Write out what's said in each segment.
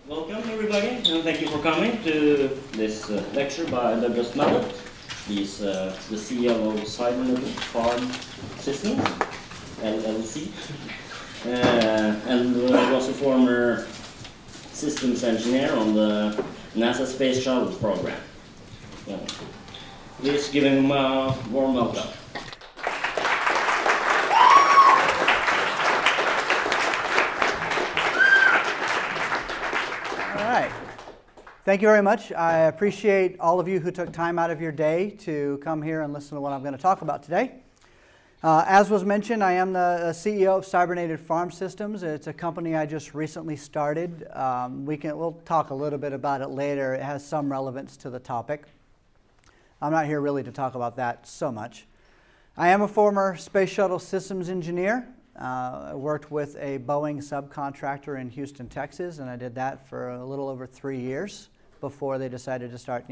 Welcome everybody, and thank you for coming to this lecture by Douglas Mallet. He's the CEO of Cybernetics Farm Systems, LLC, and was a former systems engineer on the NASA Space Shuttle program. Please give him a warm welcome. Thank you very much. I appreciate all of you who took time out of your day to come here and listen to what I'm going to talk about today. As was mentioned, I am the CEO of Cybernated Farm Systems. It's a company I just recently started. We'll talk a little bit about it later. It has some relevance to the topic. I'm not here really to talk about that so much. I am a former space shuttle systems engineer. I worked with a Boeing subcontractor in Houston, Texas, and I did that for a little over 3 years before they decided to start,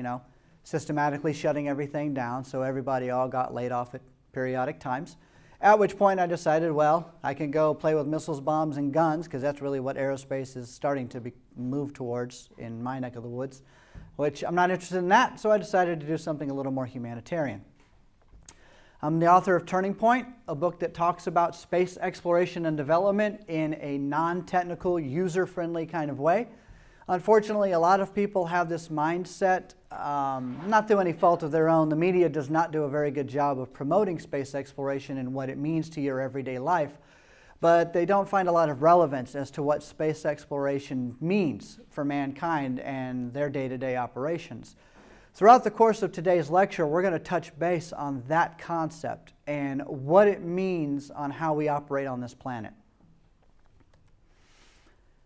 systematically shutting everything down, so everybody all got laid off at periodic times. At which point I decided, well, I can go play with missiles, bombs, and guns, because that's really what aerospace is starting to move towards in my neck of the woods, which I'm not interested in that, so I decided to do something a little more humanitarian. I'm the author of Turning Point, a book that talks about space exploration and development in a non-technical, user-friendly kind of way. Unfortunately, a lot of people have this mindset, not through any fault of their own. The media does not do a very good job of promoting space exploration and what it means to your everyday life, but they don't find a lot of relevance as to what space exploration means for mankind and their day-to-day operations. Throughout the course of today's lecture, we're going to touch base on that concept and what it means on how we operate on this planet.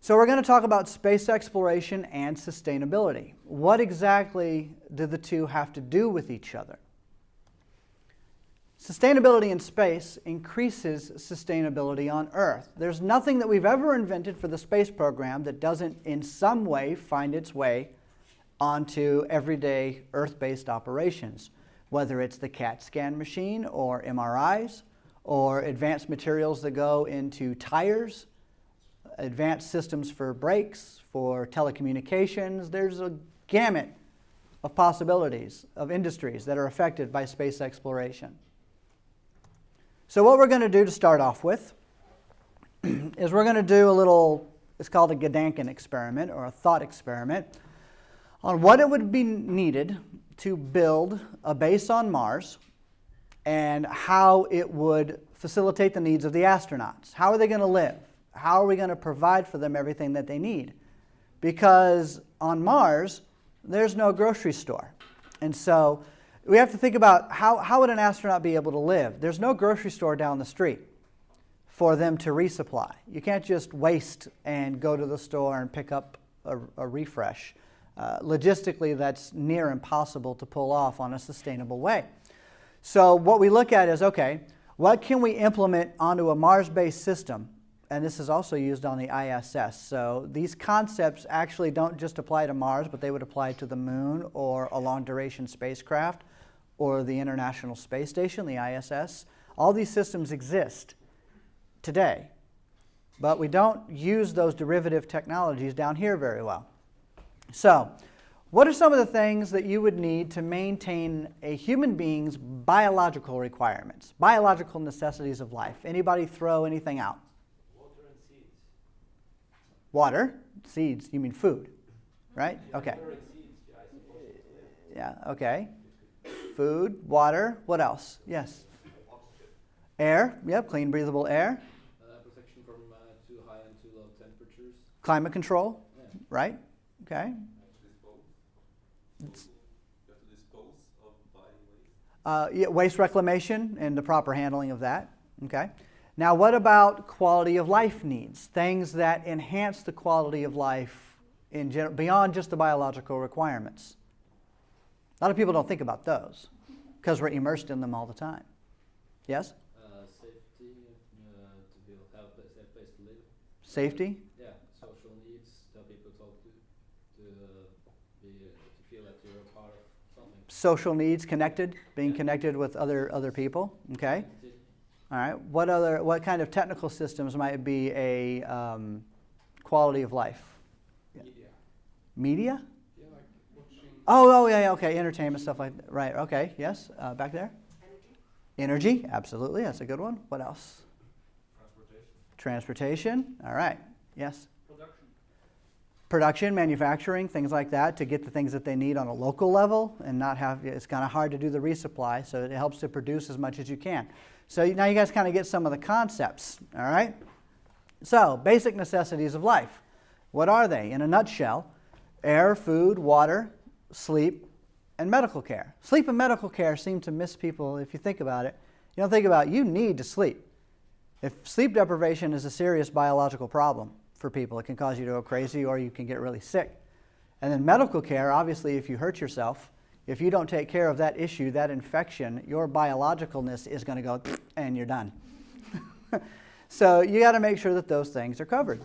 So we're going to talk about space exploration and sustainability. What exactly do the two have to do with each other? Sustainability in space increases sustainability on Earth. There's nothing that we've ever invented for the space program that doesn't in some way find its way onto everyday Earth-based operations, whether it's the CAT scan machine or MRIs or advanced materials that go into tires, advanced systems for brakes, for telecommunications. There's a gamut of possibilities of industries that are affected by space exploration. So what we're going to do to start off with is we're going to do a little, it's called a Gedanken experiment or a thought experiment on what it would be needed to build a base on Mars and how it would facilitate the needs of the astronauts. How are they going to live? How are we going to provide for them everything that they need? Because on Mars, there's no grocery store. And so we have to think about how would an astronaut be able to live? There's no grocery store down the street for them to resupply. You can't just waste and go to the store and pick up a refresh. Logistically, that's near impossible to pull off on a sustainable way. So what we look at is, okay, what can we implement onto a Mars-based system? And this is also used on the ISS. So these concepts actually don't just apply to Mars, but they would apply to the Moon or a long-duration spacecraft or the International Space Station, the ISS. All these systems exist today, but we don't use those derivative technologies down here very well. So, what are some of the things that you would need to maintain a human being's biological requirements, biological necessities of life? Anybody throw anything out? Water and seeds. Water, seeds, you mean food, right? Okay. Yeah, okay. Food, water, what else? Yes? Oxygen. Air, yep, clean, breathable air. Protection from too high and too low temperatures. Climate control, Yeah. right? Okay. You have to dispose of body waste. Yeah, waste reclamation and the proper handling of that. Okay. Now, what about quality of life needs? Things that enhance the quality of life in general, beyond just the biological requirements. A lot of people don't think about those because we're immersed in them all the time. Yes? Safety, to have a safe place to live. Safety? Yeah, social needs that people talk to feel that you're a part of something. Social needs, connected, being connected with other people. Okay. All right. What kind of technical systems might be a quality of life? Media. Media? Yeah, like watching. Oh, yeah, okay, entertainment, stuff like that. Right, okay, yes, back there? Energy, absolutely, that's a good one. What else? Transportation, all right, yes. Production, manufacturing, things like that, to get the things that they need on a local level and not have, it's kind of hard to do the resupply, so it helps to produce as much as you can. So now you guys kind of get some of the concepts, all right? So, basic necessities of life. What are they? In a nutshell, air, food, water, sleep, and medical care. Sleep and medical care seem to miss people if you think about it. You don't think about it, you need to sleep. If sleep deprivation is a serious biological problem for people, it can cause you to go crazy or you can get really sick. And then medical care, obviously if you hurt yourself, if you don't take care of that issue, that infection, your biologicalness is going to go and you're done. So you got to make sure that those things are covered.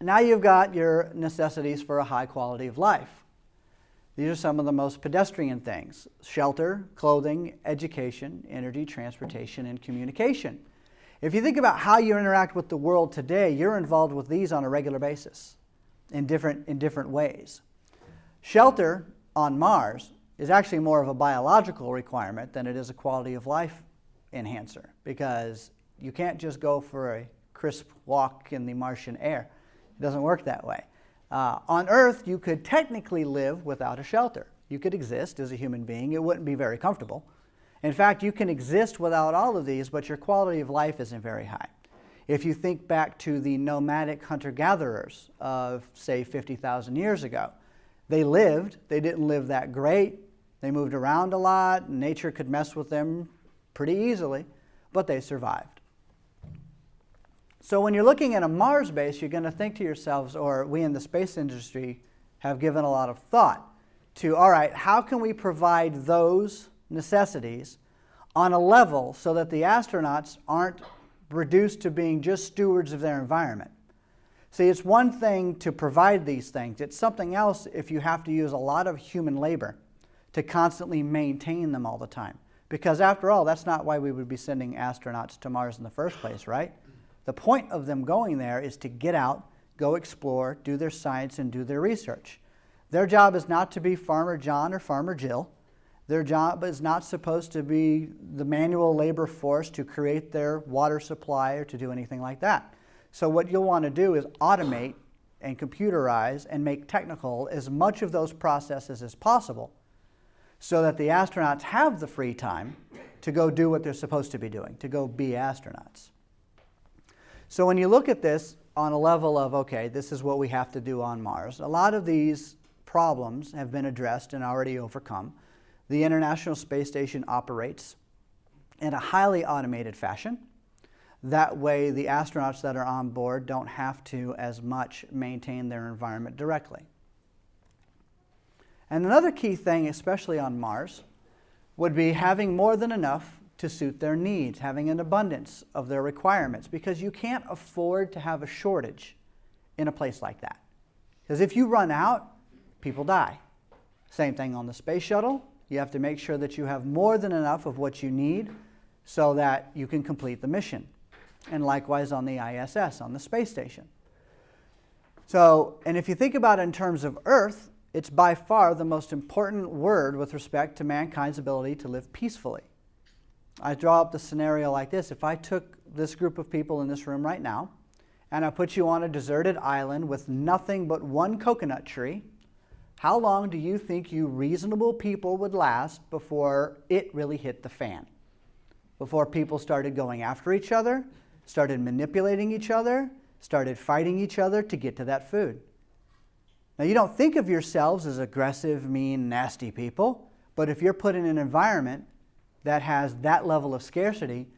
Now you've got your necessities for a high quality of life. These are some of the most pedestrian things: shelter, clothing, education, energy, transportation, and communication. If you think about how you interact with the world today, you're involved with these on a regular basis in different ways. Shelter on Mars is actually more of a biological requirement than it is a quality of life enhancer, because you can't just go for a crisp walk in the Martian air. It doesn't work that way. On Earth, you could technically live without a shelter. You could exist as a human being. It wouldn't be very comfortable. In fact, you can exist without all of these, but your quality of life isn't very high. If you think back to the nomadic hunter-gatherers of, say, 50,000 years ago, they didn't live that great. They moved around a lot, and nature could mess with them pretty easily, but they survived. So when you're looking at a Mars base, you're going to think to yourselves, or we in the space industry have given a lot of thought to, all right, how can we provide those necessities on a level so that the astronauts aren't reduced to being just stewards of their environment? See, it's one thing to provide these things. It's something else if you have to use a lot of human labor to constantly maintain them all the time. Because after all, that's not why we would be sending astronauts to Mars in the first place, right? The point of them going there is to get out, go explore, do their science, and do their research. Their job is not to be Farmer John or Farmer Jill. Their job is not supposed to be the manual labor force to create their water supply or to do anything like that. So what you'll want to do is automate and computerize and make technical as much of those processes as possible so that the astronauts have the free time to go do what they're supposed to be doing, to go be astronauts. So when you look at this on a level of, okay, this is what we have to do on Mars, a lot of these problems have been addressed and already overcome. The International Space Station operates in a highly automated fashion. That way, the astronauts that are on board don't have to as much maintain their environment directly. And another key thing, especially on Mars, would be having more than enough to suit their needs, having an abundance of their requirements, because you can't afford to have a shortage in a place like that. Because if you run out, people die. Same thing on the space shuttle. You have to make sure that you have more than enough of what you need so that you can complete the mission. And likewise on the ISS, on the space station. So, and if you think about it in terms of Earth, it's by far the most important word with respect to mankind's ability to live peacefully. I draw up the scenario like this. If I took this group of people in this room right now, and I put you on a deserted island with nothing but one coconut tree, how long do you think you reasonable people would last before it really hit the fan? Before people started going after each other, started manipulating each other, started fighting each other to get to that food. Now, you don't think of yourselves as aggressive, mean, nasty people, but if you're put in an environment that has that level of scarcity,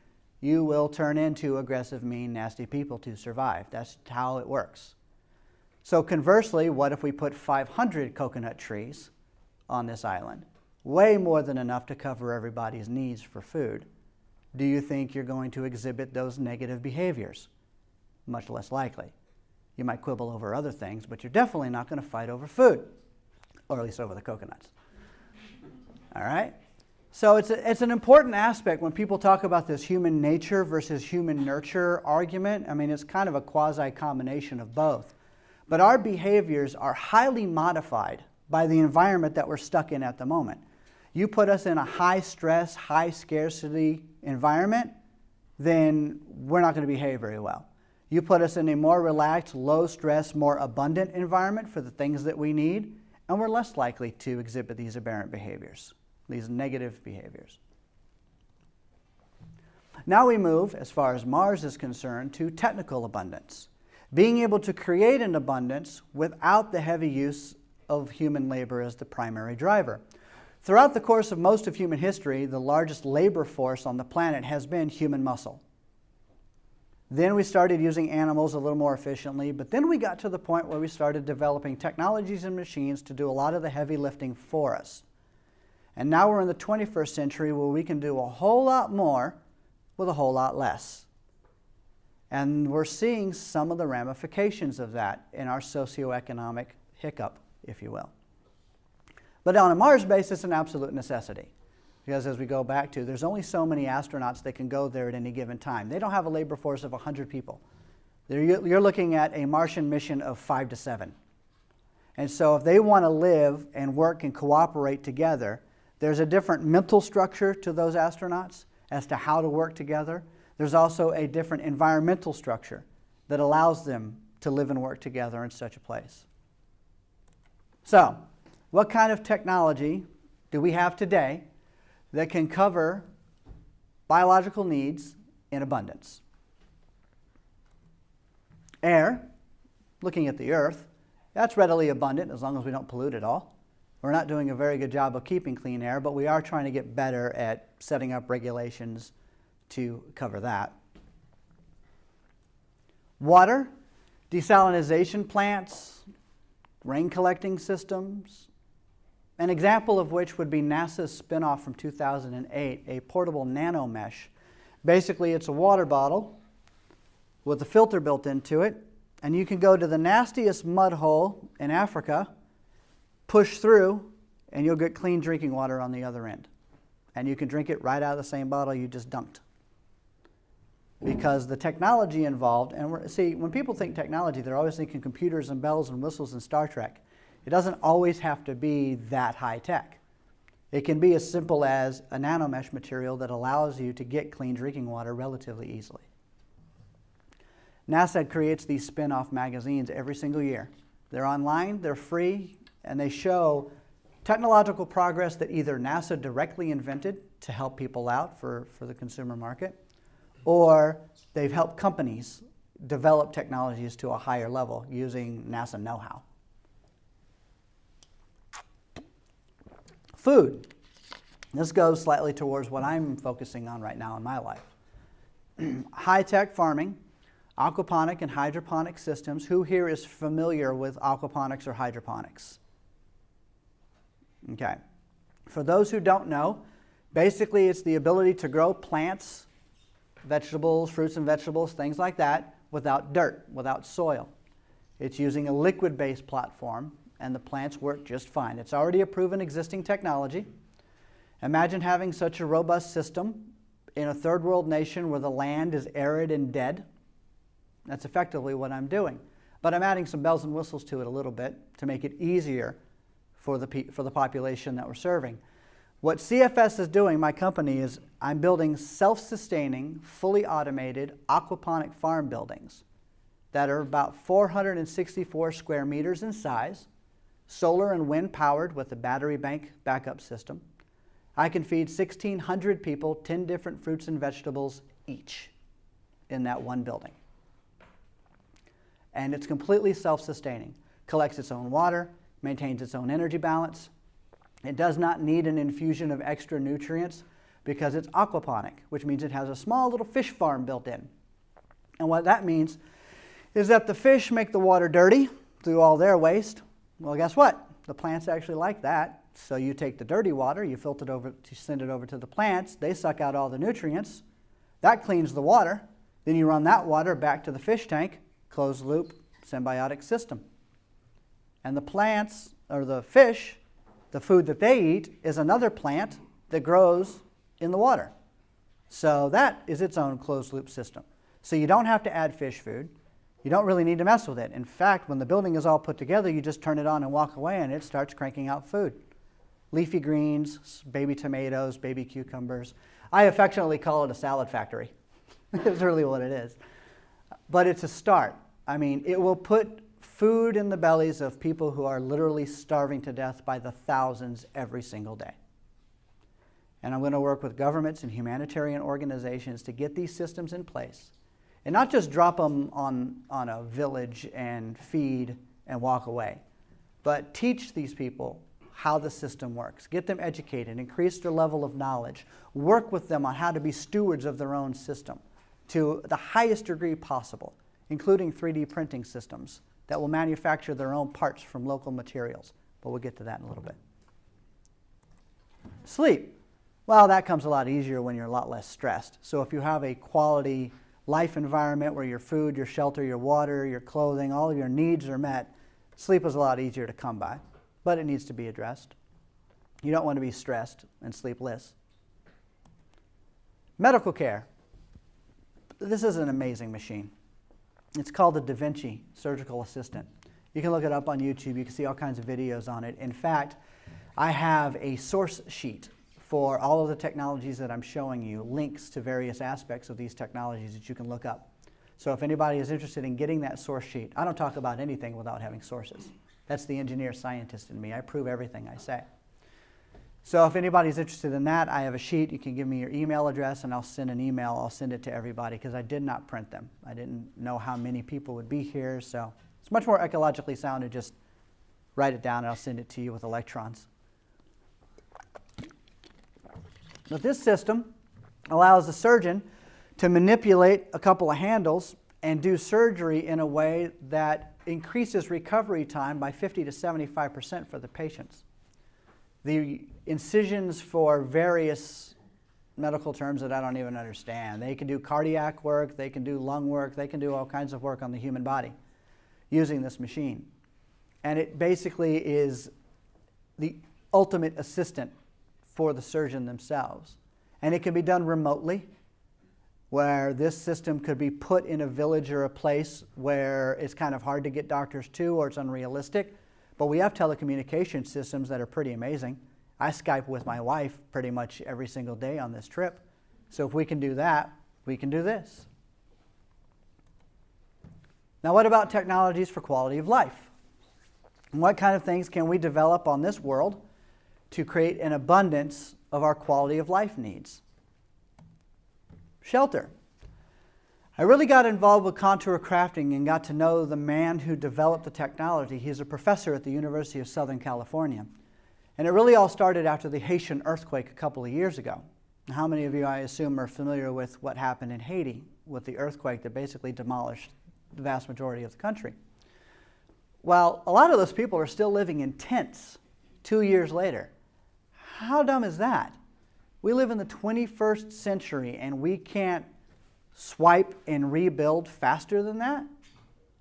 you will turn into aggressive, mean, nasty people to survive. That's how it works. So conversely, what if we put 500 coconut trees on this island? Way more than enough to cover everybody's needs for food. Do you think you're going to exhibit those negative behaviors? Much less likely. You might quibble over other things, but you're definitely not going to fight over food, or at least over the coconuts. All right? So it's an important aspect when people talk about this human nature versus human nurture argument. I mean, it's kind of a quasi-combination of both. But our behaviors are highly modified by the environment that we're stuck in at the moment. You put us in a high stress, high scarcity environment, then we're not going to behave very well. You put us in a more relaxed, low stress, more abundant environment for the things that we need, and we're less likely to exhibit these aberrant behaviors, these negative behaviors. Now we move, as far as Mars is concerned, to technical abundance. Being able to create an abundance without the heavy use of human labor as the primary driver. Throughout the course of most of human history, the largest labor force on the planet has been human muscle. Then we started using animals a little more efficiently, but then we got to the point where we started developing technologies and machines to do a lot of the heavy lifting for us. And now we're in the 21st century where we can do a whole lot more with a whole lot less. And we're seeing some of the ramifications of that in our socioeconomic hiccup, if you will. But on a Mars base, it's an absolute necessity. Because as we go back to, there's only so many astronauts that can go there at any given time. They don't have a labor force of 100 people. You're looking at a Martian mission of 5 to 7. And so if they want to live and work and cooperate together, there's a different mental structure to those astronauts as to how to work together. There's also a different environmental structure that allows them to live and work together in such a place. So, what kind of technology do we have today that can cover biological needs in abundance? Air, looking at the Earth, that's readily abundant as long as we don't pollute it all. We're not doing a very good job of keeping clean air, but we are trying to get better at setting up regulations to cover that. Water, desalination plants, rain collecting systems, an example of which would be NASA's spin-off from 2008, a portable nanomesh. Basically, it's a water bottle with a filter built into it, and you can go to the nastiest mud hole in Africa, push through, and you'll get clean drinking water on the other end. And you can drink it right out of the same bottle you just dunked. Because the technology involved, and see, when people think technology, they're always thinking computers and bells and whistles and Star Trek. It doesn't always have to be that high tech. It can be as simple as a nanomesh material that allows you to get clean drinking water relatively easily. NASA creates these spin-off magazines every single year. They're online, they're free, and they show technological progress that either NASA directly invented to help people out for the consumer market, or they've helped companies develop technologies to a higher level using NASA know-how. Food. This goes slightly towards what I'm focusing on right now in my life. High-tech farming, aquaponic and hydroponic systems. Who here is familiar with aquaponics or hydroponics? Okay. For those who don't know, basically it's the ability to grow plants, vegetables, fruits and vegetables, things like that, without dirt, without soil. It's using a liquid-based platform, and the plants work just fine. It's already a proven existing technology. Imagine having such a robust system in a third world nation where the land is arid and dead. That's effectively what I'm doing. But I'm adding some bells and whistles to it a little bit to make it easier for the population that we're serving. What CFS is doing, my company, is I'm building self-sustaining, fully automated aquaponic farm buildings that are about 464 square meters in size, solar and wind powered with a battery bank backup system. I can feed 1,600 people 10 different fruits and vegetables each in that one building. And it's completely self-sustaining, collects its own water, maintains its own energy balance. It does not need an infusion of extra nutrients because it's aquaponic, which means it has a small little fish farm built in. And what that means is that the fish make the water dirty through all their waste. Well, guess what? The plants actually like that. So you take the dirty water, you filter it over, you send it over to the plants, they suck out all the nutrients. That cleans the water. Then you run that water back to the fish tank, closed loop, symbiotic system. And the plants, or the fish, the food that they eat is another plant that grows in the water. So that is its own closed loop system. So you don't have to add fish food. You don't really need to mess with it. In fact, when the building is all put together, you just turn it on and walk away and it starts cranking out food. Leafy greens, baby tomatoes, baby cucumbers. I affectionately call it a salad factory. It's really what it is. But it's a start. I mean, it will put food in the bellies of people who are literally starving to death by the thousands every single day. And I'm going to work with governments and humanitarian organizations to get these systems in place. And not just drop them on a village and feed and walk away, but teach these people how the system works. Get them educated, increase their level of knowledge, work with them on how to be stewards of their own system to the highest degree possible, including 3D printing systems that will manufacture their own parts from local materials. But we'll get to that in a little bit. Sleep. Well, that comes a lot easier when you're a lot less stressed. So if you have a quality life environment where your food, your shelter, your water, your clothing, all of your needs are met, sleep is a lot easier to come by. But it needs to be addressed. You don't want to be stressed and sleepless. Medical care. This is an amazing machine. It's called the Da Vinci Surgical Assistant. You can look it up on YouTube. You can see all kinds of videos on it. In fact, I have a source sheet for all of the technologies that I'm showing you, links to various aspects of these technologies that you can look up. So if anybody is interested in getting that source sheet, I don't talk about anything without having sources. That's the engineer scientist in me. I prove everything I say. So if anybody's interested in that, I have a sheet. You can give me your email address and I'll send an email. I'll send it to everybody because I did not print them. I didn't know how many people would be here, so it's much more ecologically sound to just write it down and I'll send it to you with electrons. But this system allows the surgeon to manipulate a couple of handles and do surgery in a way that increases recovery time by 50 to 75% for the patients. The incisions for various medical terms that I don't even understand. They can do cardiac work, they can do lung work, they can do all kinds of work on the human body using this machine. And it basically is the ultimate assistant for the surgeon themselves. And it can be done remotely, where this system could be put in a village or a place where it's kind of hard to get doctors to or it's unrealistic. But we have telecommunication systems that are pretty amazing. I Skype with my wife pretty much every single day on this trip. So if we can do that, we can do this. Now what about technologies for quality of life? And what kind of things can we develop on this world to create an abundance of our quality of life needs? Shelter. I really got involved with contour crafting and got to know the man who developed the technology. He's a professor at the University of Southern California. And it really all started after the Haitian earthquake a couple of years ago. How many of you, I assume, are familiar with what happened in Haiti with the earthquake that basically demolished the vast majority of the country? Well, a lot of those people are still living in tents 2 years later. How dumb is that? We live in the 21st century and we can't swipe and rebuild faster than that?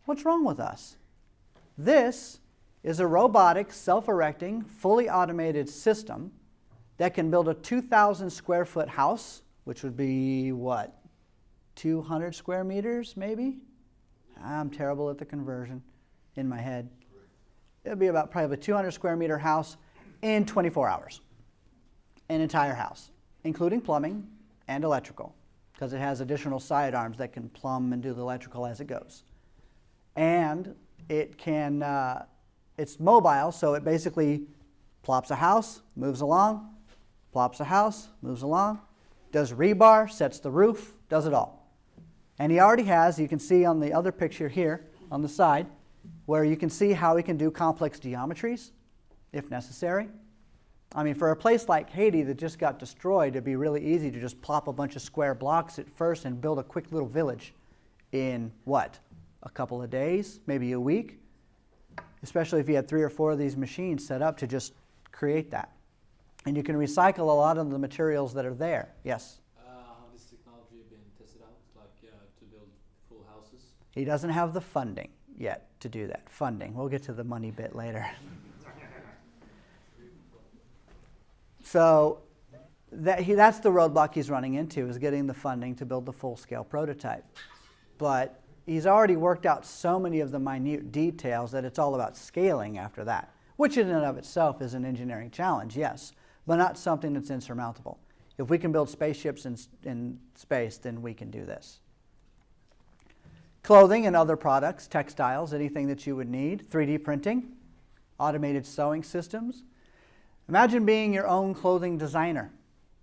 What's wrong with us? This is a robotic, self-erecting, fully automated system that can build a 2,000 square foot house, which would be, what, 200 square meters maybe? I'm terrible at the conversion in my head. It would be about probably a 200 square meter house in 24 hours. An entire house, including plumbing and electrical, because it has additional sidearms that can plumb and do the electrical as it goes. And it can, it's mobile, so it basically plops a house, moves along, plops a house, moves along, does rebar, sets the roof, does it all. And he already has, you can see on the other picture here on the side, where you can see how he can do complex geometries, if necessary. I mean, for a place like Haiti that just got destroyed, it'd be really easy to just plop a bunch of square blocks at first and build a quick little village in, what, a couple of days, maybe a week? Especially if you had 3 or 4 of these machines set up to just create that. And you can recycle a lot of the materials that are there. Yes? How this technology been tested out, like to build full houses? He doesn't have the funding yet to do that. Funding. We'll get to the money bit later. So that's the roadblock he's running into, is getting the funding to build the full-scale prototype. But he's already worked out so many of the minute details that it's all about scaling after that, which in and of itself is an engineering challenge, yes, but not something that's insurmountable. If we can build spaceships in space, then we can do this. Clothing and other products, textiles, anything that you would need, 3D printing, automated sewing systems. Imagine being your own clothing designer.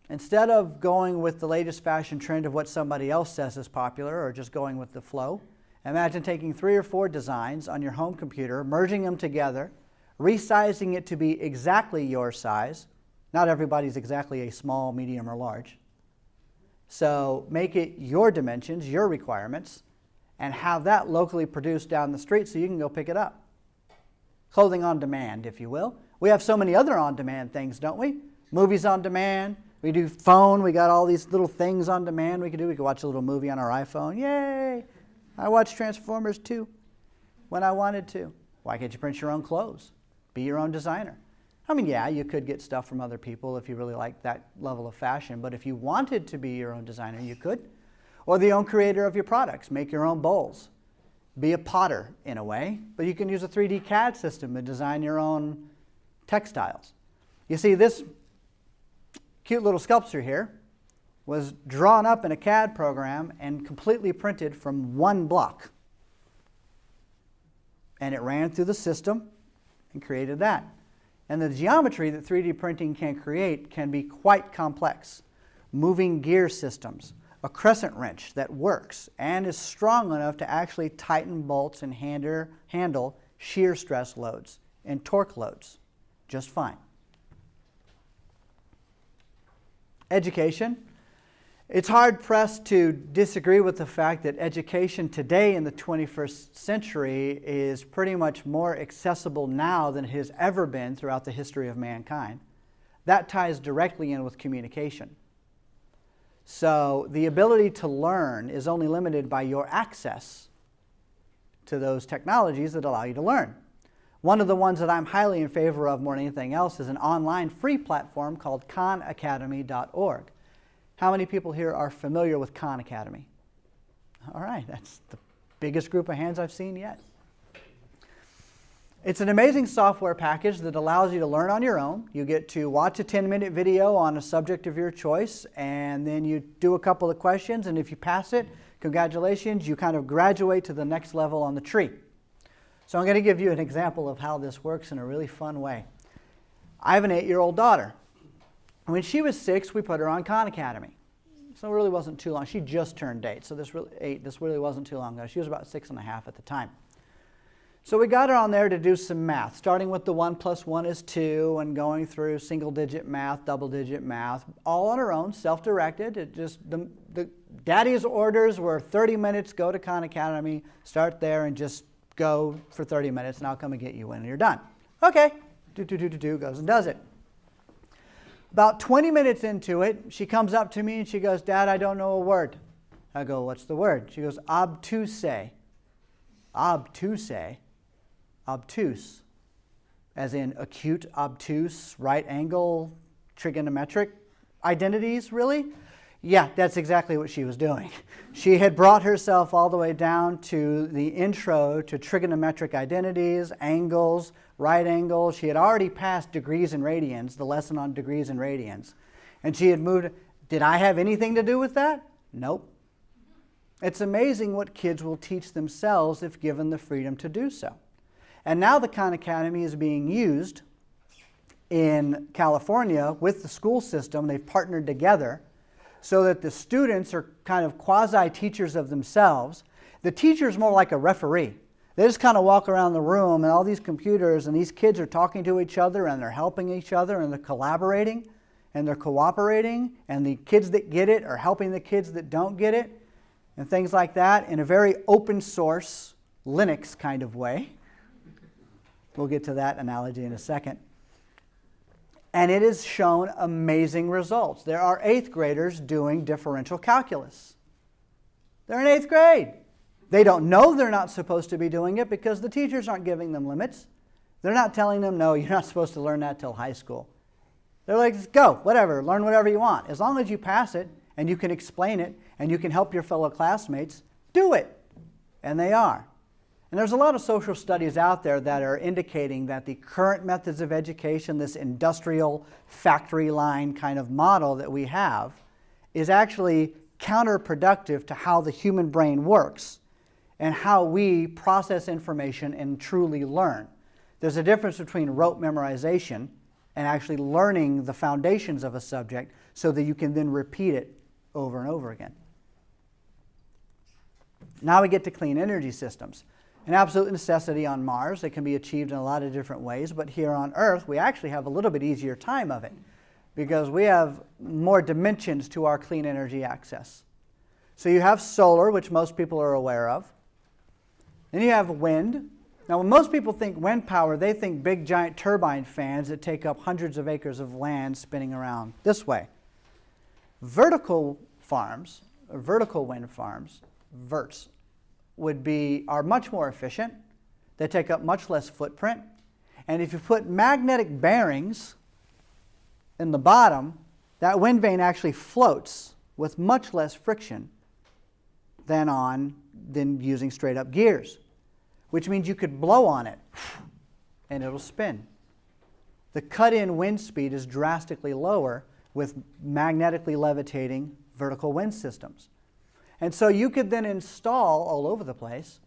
Instead of going with the latest fashion trend of what somebody else says is popular or just going with the flow, imagine taking 3 or 4 designs on your home computer, merging them together, resizing it to be exactly your size. Not everybody's exactly a small, medium, or large. So make it your dimensions, your requirements, and have that locally produced down the street so you can go pick it up. Clothing on demand, if you will. We have so many other on-demand things, don't we? Movies on demand. We do phone. We got all these little things on demand we can do. We can watch a little movie on our iPhone. Yay! I watched Transformers 2 when I wanted to. Why can't you print your own clothes? Be your own designer. I mean, yeah, you could get stuff from other people if you really like that level of fashion, but if you wanted to be your own designer, you could. Or the own creator of your products. Make your own bowls. Be a potter, in a way, but you can use a 3D CAD system and design your own textiles. You see, this cute little sculpture here was drawn up in a CAD program and completely printed from one block. And it ran through the system and created that. And the geometry that 3D printing can create can be quite complex. Moving gear systems, a crescent wrench that works and is strong enough to actually tighten bolts and handle shear stress loads and torque loads just fine. Education. It's hard-pressed to disagree with the fact that education today in the 21st century is pretty much more accessible now than it has ever been throughout the history of mankind. That ties directly in with communication. So the ability to learn is only limited by your access to those technologies that allow you to learn. One of the ones that I'm highly in favor of more than anything else is an online free platform called khanacademy.org. How many people here are familiar with Khan Academy? All right, that's the biggest group of hands I've seen yet. It's an amazing software package that allows you to learn on your own. You get to watch a 10-minute video on a subject of your choice, and then you do a couple of questions, and if you pass it, congratulations, you kind of graduate to the next level on the tree. So I'm going to give you an example of how this works in a really fun way. I have an 8-year-old daughter. When she was 6, we put her on Khan Academy. So it really wasn't too long. She just turned 8, so this really wasn't too long ago. She was about 6.5 at the time. So we got her on there to do some math, starting with the 1 + 1 is 2 and going through single-digit math, double-digit math, all on her own, self-directed. It just the daddy's orders were 30 minutes, go to Khan Academy, start there and just go for 30 minutes and I'll come and get you when you're done. Okay, goes and does it. About 20 minutes into it, she comes up to me and she goes, "Dad, I don't know a word." I go, "What's the word?" She goes, "Obtuse." Obtuse. Obtuse, as in acute, obtuse, right angle, trigonometric identities, really? Yeah, that's exactly what she was doing. She had brought herself all the way down to the intro to trigonometric identities, angles, right angles. She had already passed degrees and radians, the lesson on degrees and radians. And she had moved. Did I have anything to do with that? Nope. It's amazing what kids will teach themselves if given the freedom to do so. And now the Khan Academy is being used in California with the school system. They've partnered together so that the students are kind of quasi-teachers of themselves. The teacher's more like a referee. They just kind of walk around the room and all these computers and these kids are talking to each other and they're helping each other and they're collaborating and they're cooperating and the kids that get it are helping the kids that don't get it and things like that in a very open source Linux kind of way. We'll get to that analogy in a second. And it has shown amazing results. There are 8th graders doing differential calculus. They're in 8th grade. They don't know they're not supposed to be doing it because the teachers aren't giving them limits. They're not telling them, no, you're not supposed to learn that till high school. They're like, just go, whatever, learn whatever you want. As long as you pass it and you can explain it and you can help your fellow classmates, do it. And they are. And there's a lot of social studies out there that are indicating that the current methods of education, this industrial factory line kind of model that we have, is actually counterproductive to how the human brain works and how we process information and truly learn. There's a difference between rote memorization and actually learning the foundations of a subject so that you can then repeat it over and over again. Now we get to clean energy systems. An absolute necessity on Mars. They can be achieved in a lot of different ways, but here on Earth we actually have a little bit easier time of it because we have more dimensions to our clean energy access. So you have solar, which most people are aware of. Then you have wind. Now when most people think wind power, they think big giant turbine fans that take up hundreds of acres of land spinning around this way. Vertical farms, or vertical wind farms, VERTs, are much more efficient. They take up much less footprint. And if you put magnetic bearings in the bottom, that wind vane actually floats with much less friction than using straight up gears, which means you could blow on it and it'll spin. The cut-in wind speed is drastically lower with magnetically levitating vertical wind systems. And so you could then install all over the place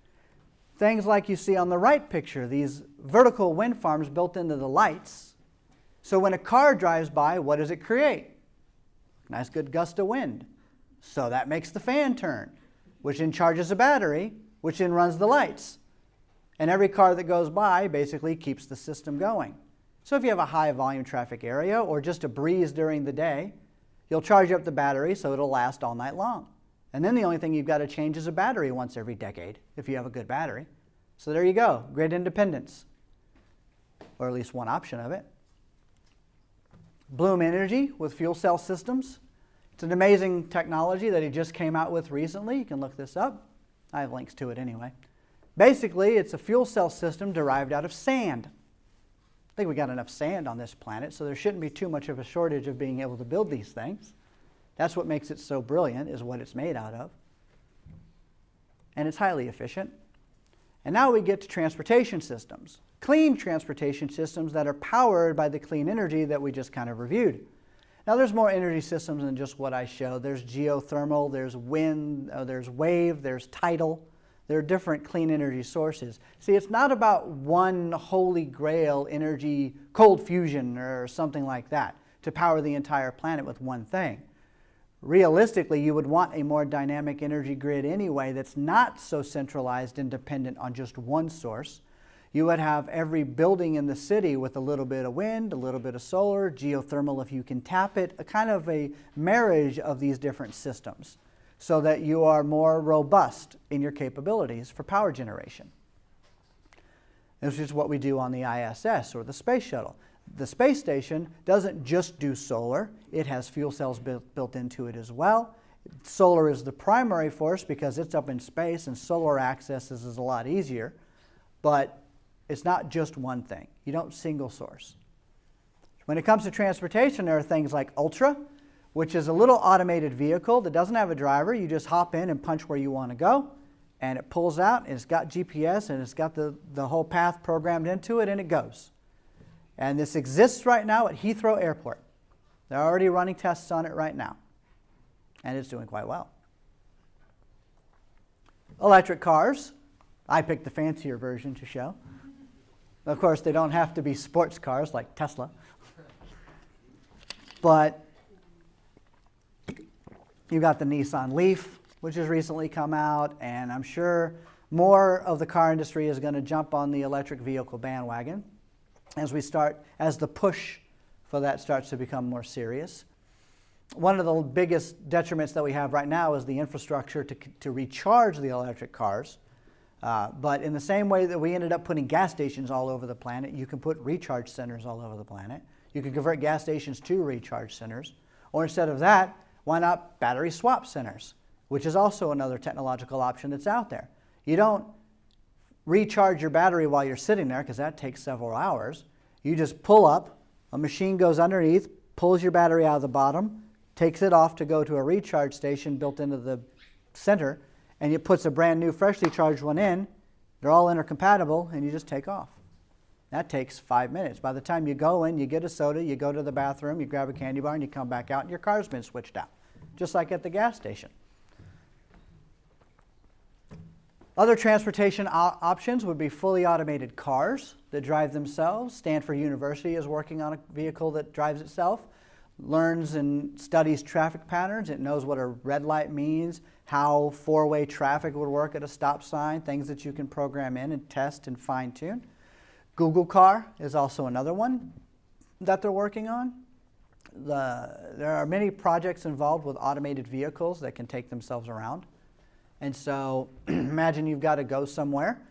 things like you see on the right picture, these vertical wind farms built into the lights. So when a car drives by, what does it create? Nice good gust of wind. So that makes the fan turn, which then charges a battery, which then runs the lights. And every car that goes by basically keeps the system going. So if you have a high volume traffic area or just a breeze during the day, you'll charge up the battery so it'll last all night long. And then the only thing you've got to change is a battery once every decade if you have a good battery. So there you go, grid independence, or at least one option of it. Bloom Energy with fuel cell systems. It's an amazing technology that he just came out with recently. You can look this up. I have links to it anyway. Basically, it's a fuel cell system derived out of sand. I think we got enough sand on this planet, so there shouldn't be too much of a shortage of being able to build these things. That's what makes it so brilliant, is what it's made out of. And it's highly efficient. And now we get to transportation systems. Clean transportation systems that are powered by the clean energy that we just kind of reviewed. Now there's more energy systems than just what I showed. There's geothermal, there's wind, there's wave, there's tidal. There are different clean energy sources. See, it's not about one holy grail energy, cold fusion or something like that, to power the entire planet with one thing. Realistically, you would want a more dynamic energy grid anyway that's not so centralized and dependent on just one source. You would have every building in the city with a little bit of wind, a little bit of solar, geothermal if you can tap it, a kind of a marriage of these different systems so that you are more robust in your capabilities for power generation. This is what we do on the ISS or the space shuttle. The space station doesn't just do solar. It has fuel cells built into it as well. Solar is the primary force because it's up in space and solar access is a lot easier. But it's not just one thing. You don't single source. When it comes to transportation, there are things like Ultra, which is a little automated vehicle that doesn't have a driver. You just hop in and punch where you want to go, and it pulls out, and it's got GPS, and it's got the whole path programmed into it, and it goes. And this exists right now at Heathrow Airport. They're already running tests on it right now, and it's doing quite well. Electric cars. I picked the fancier version to show. Of course, they don't have to be sports cars like Tesla. But you got the Nissan Leaf, which has recently come out, and I'm sure more of the car industry is going to jump on the electric vehicle bandwagon as the push for that starts to become more serious. One of the biggest detriments that we have right now is the infrastructure to recharge the electric cars. But in the same way that we ended up putting gas stations all over the planet, you can put recharge centers all over the planet. You can convert gas stations to recharge centers. Or instead of that, why not battery swap centers, which is also another technological option that's out there. You don't recharge your battery while you're sitting there because that takes several hours. You just pull up, a machine goes underneath, pulls your battery out of the bottom, takes it off to go to a recharge station built into the center, and it puts a brand new freshly charged one in, they're all intercompatible, and you just take off. That takes 5 minutes. By the time you go in, you get a soda, you go to the bathroom, you grab a candy bar, and you come back out, and your car's been switched out, just like at the gas station. Other transportation options would be fully automated cars that drive themselves. Stanford University is working on a vehicle that drives itself, learns and studies traffic patterns. It knows what a red light means, how four-way traffic would work at a stop sign, things that you can program in and test and fine-tune. Google Car is also another one that they're working on. There are many projects involved with automated vehicles that can take themselves around. And so imagine you've got to go somewhere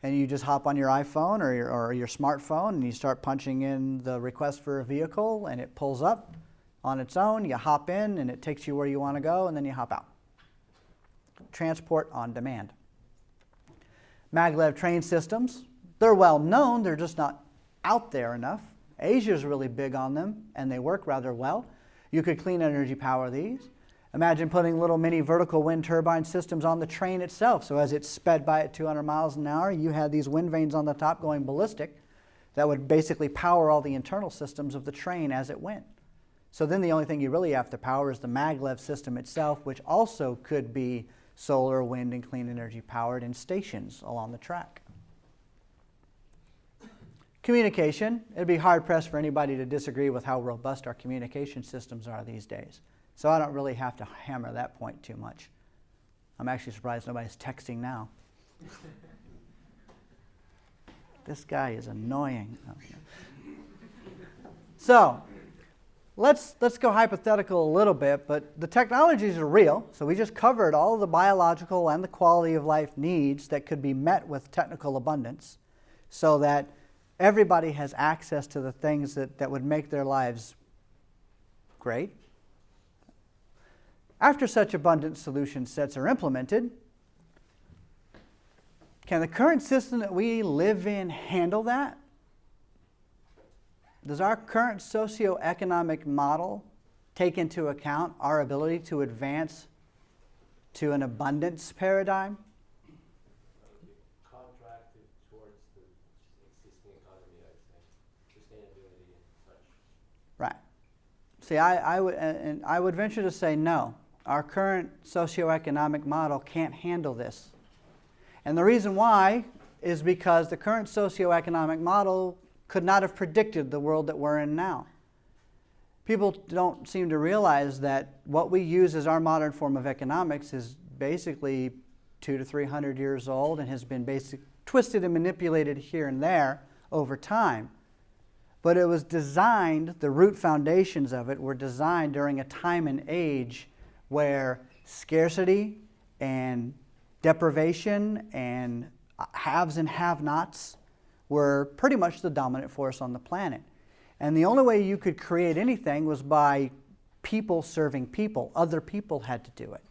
and you just hop on your iPhone or your smartphone and you start punching in the request for a vehicle and it pulls up on its own. You hop in and it takes you where you want to go and then you hop out. Transport on demand. Maglev train systems, they're well known, they're just not out there enough. Asia's really big on them and they work rather well. You could clean energy power these. Imagine putting little mini vertical wind turbine systems on the train itself. So as it's sped by at 200 miles an hour, you had these wind vanes on the top going ballistic that would basically power all the internal systems of the train as it went. So then the only thing you really have to power is the maglev system itself, which also could be solar, wind, and clean energy powered in stations along the track. Communication. It'd be hard-pressed for anybody to disagree with how robust our communication systems are these days. So I don't really have to hammer that point too much. I'm actually surprised nobody's texting now. This guy is annoying. So let's go hypothetical a little bit, but the technologies are real. So we just covered all of the biological and the quality of life needs that could be met with technical abundance so that everybody has access to the things that would make their lives great. After such abundant solution sets are implemented, can the current system that we live in handle that? Does our current socioeconomic model take into account our ability to advance to an abundance paradigm? Contracted towards the existing economy, I'd say, sustainability and such. Right. See, I would venture to say no. Our current socioeconomic model can't handle this. And the reason why is because the current socioeconomic model could not have predicted the world that we're in now. People don't seem to realize that what we use as our modern form of economics is basically 200 to 300 years old and has been twisted and manipulated here and there over time. But it was designed, the root foundations of it were designed during a time and age where scarcity and deprivation and haves and have-nots were pretty much the dominant force on the planet. And the only way you could create anything was by people serving people. Other people had to do it.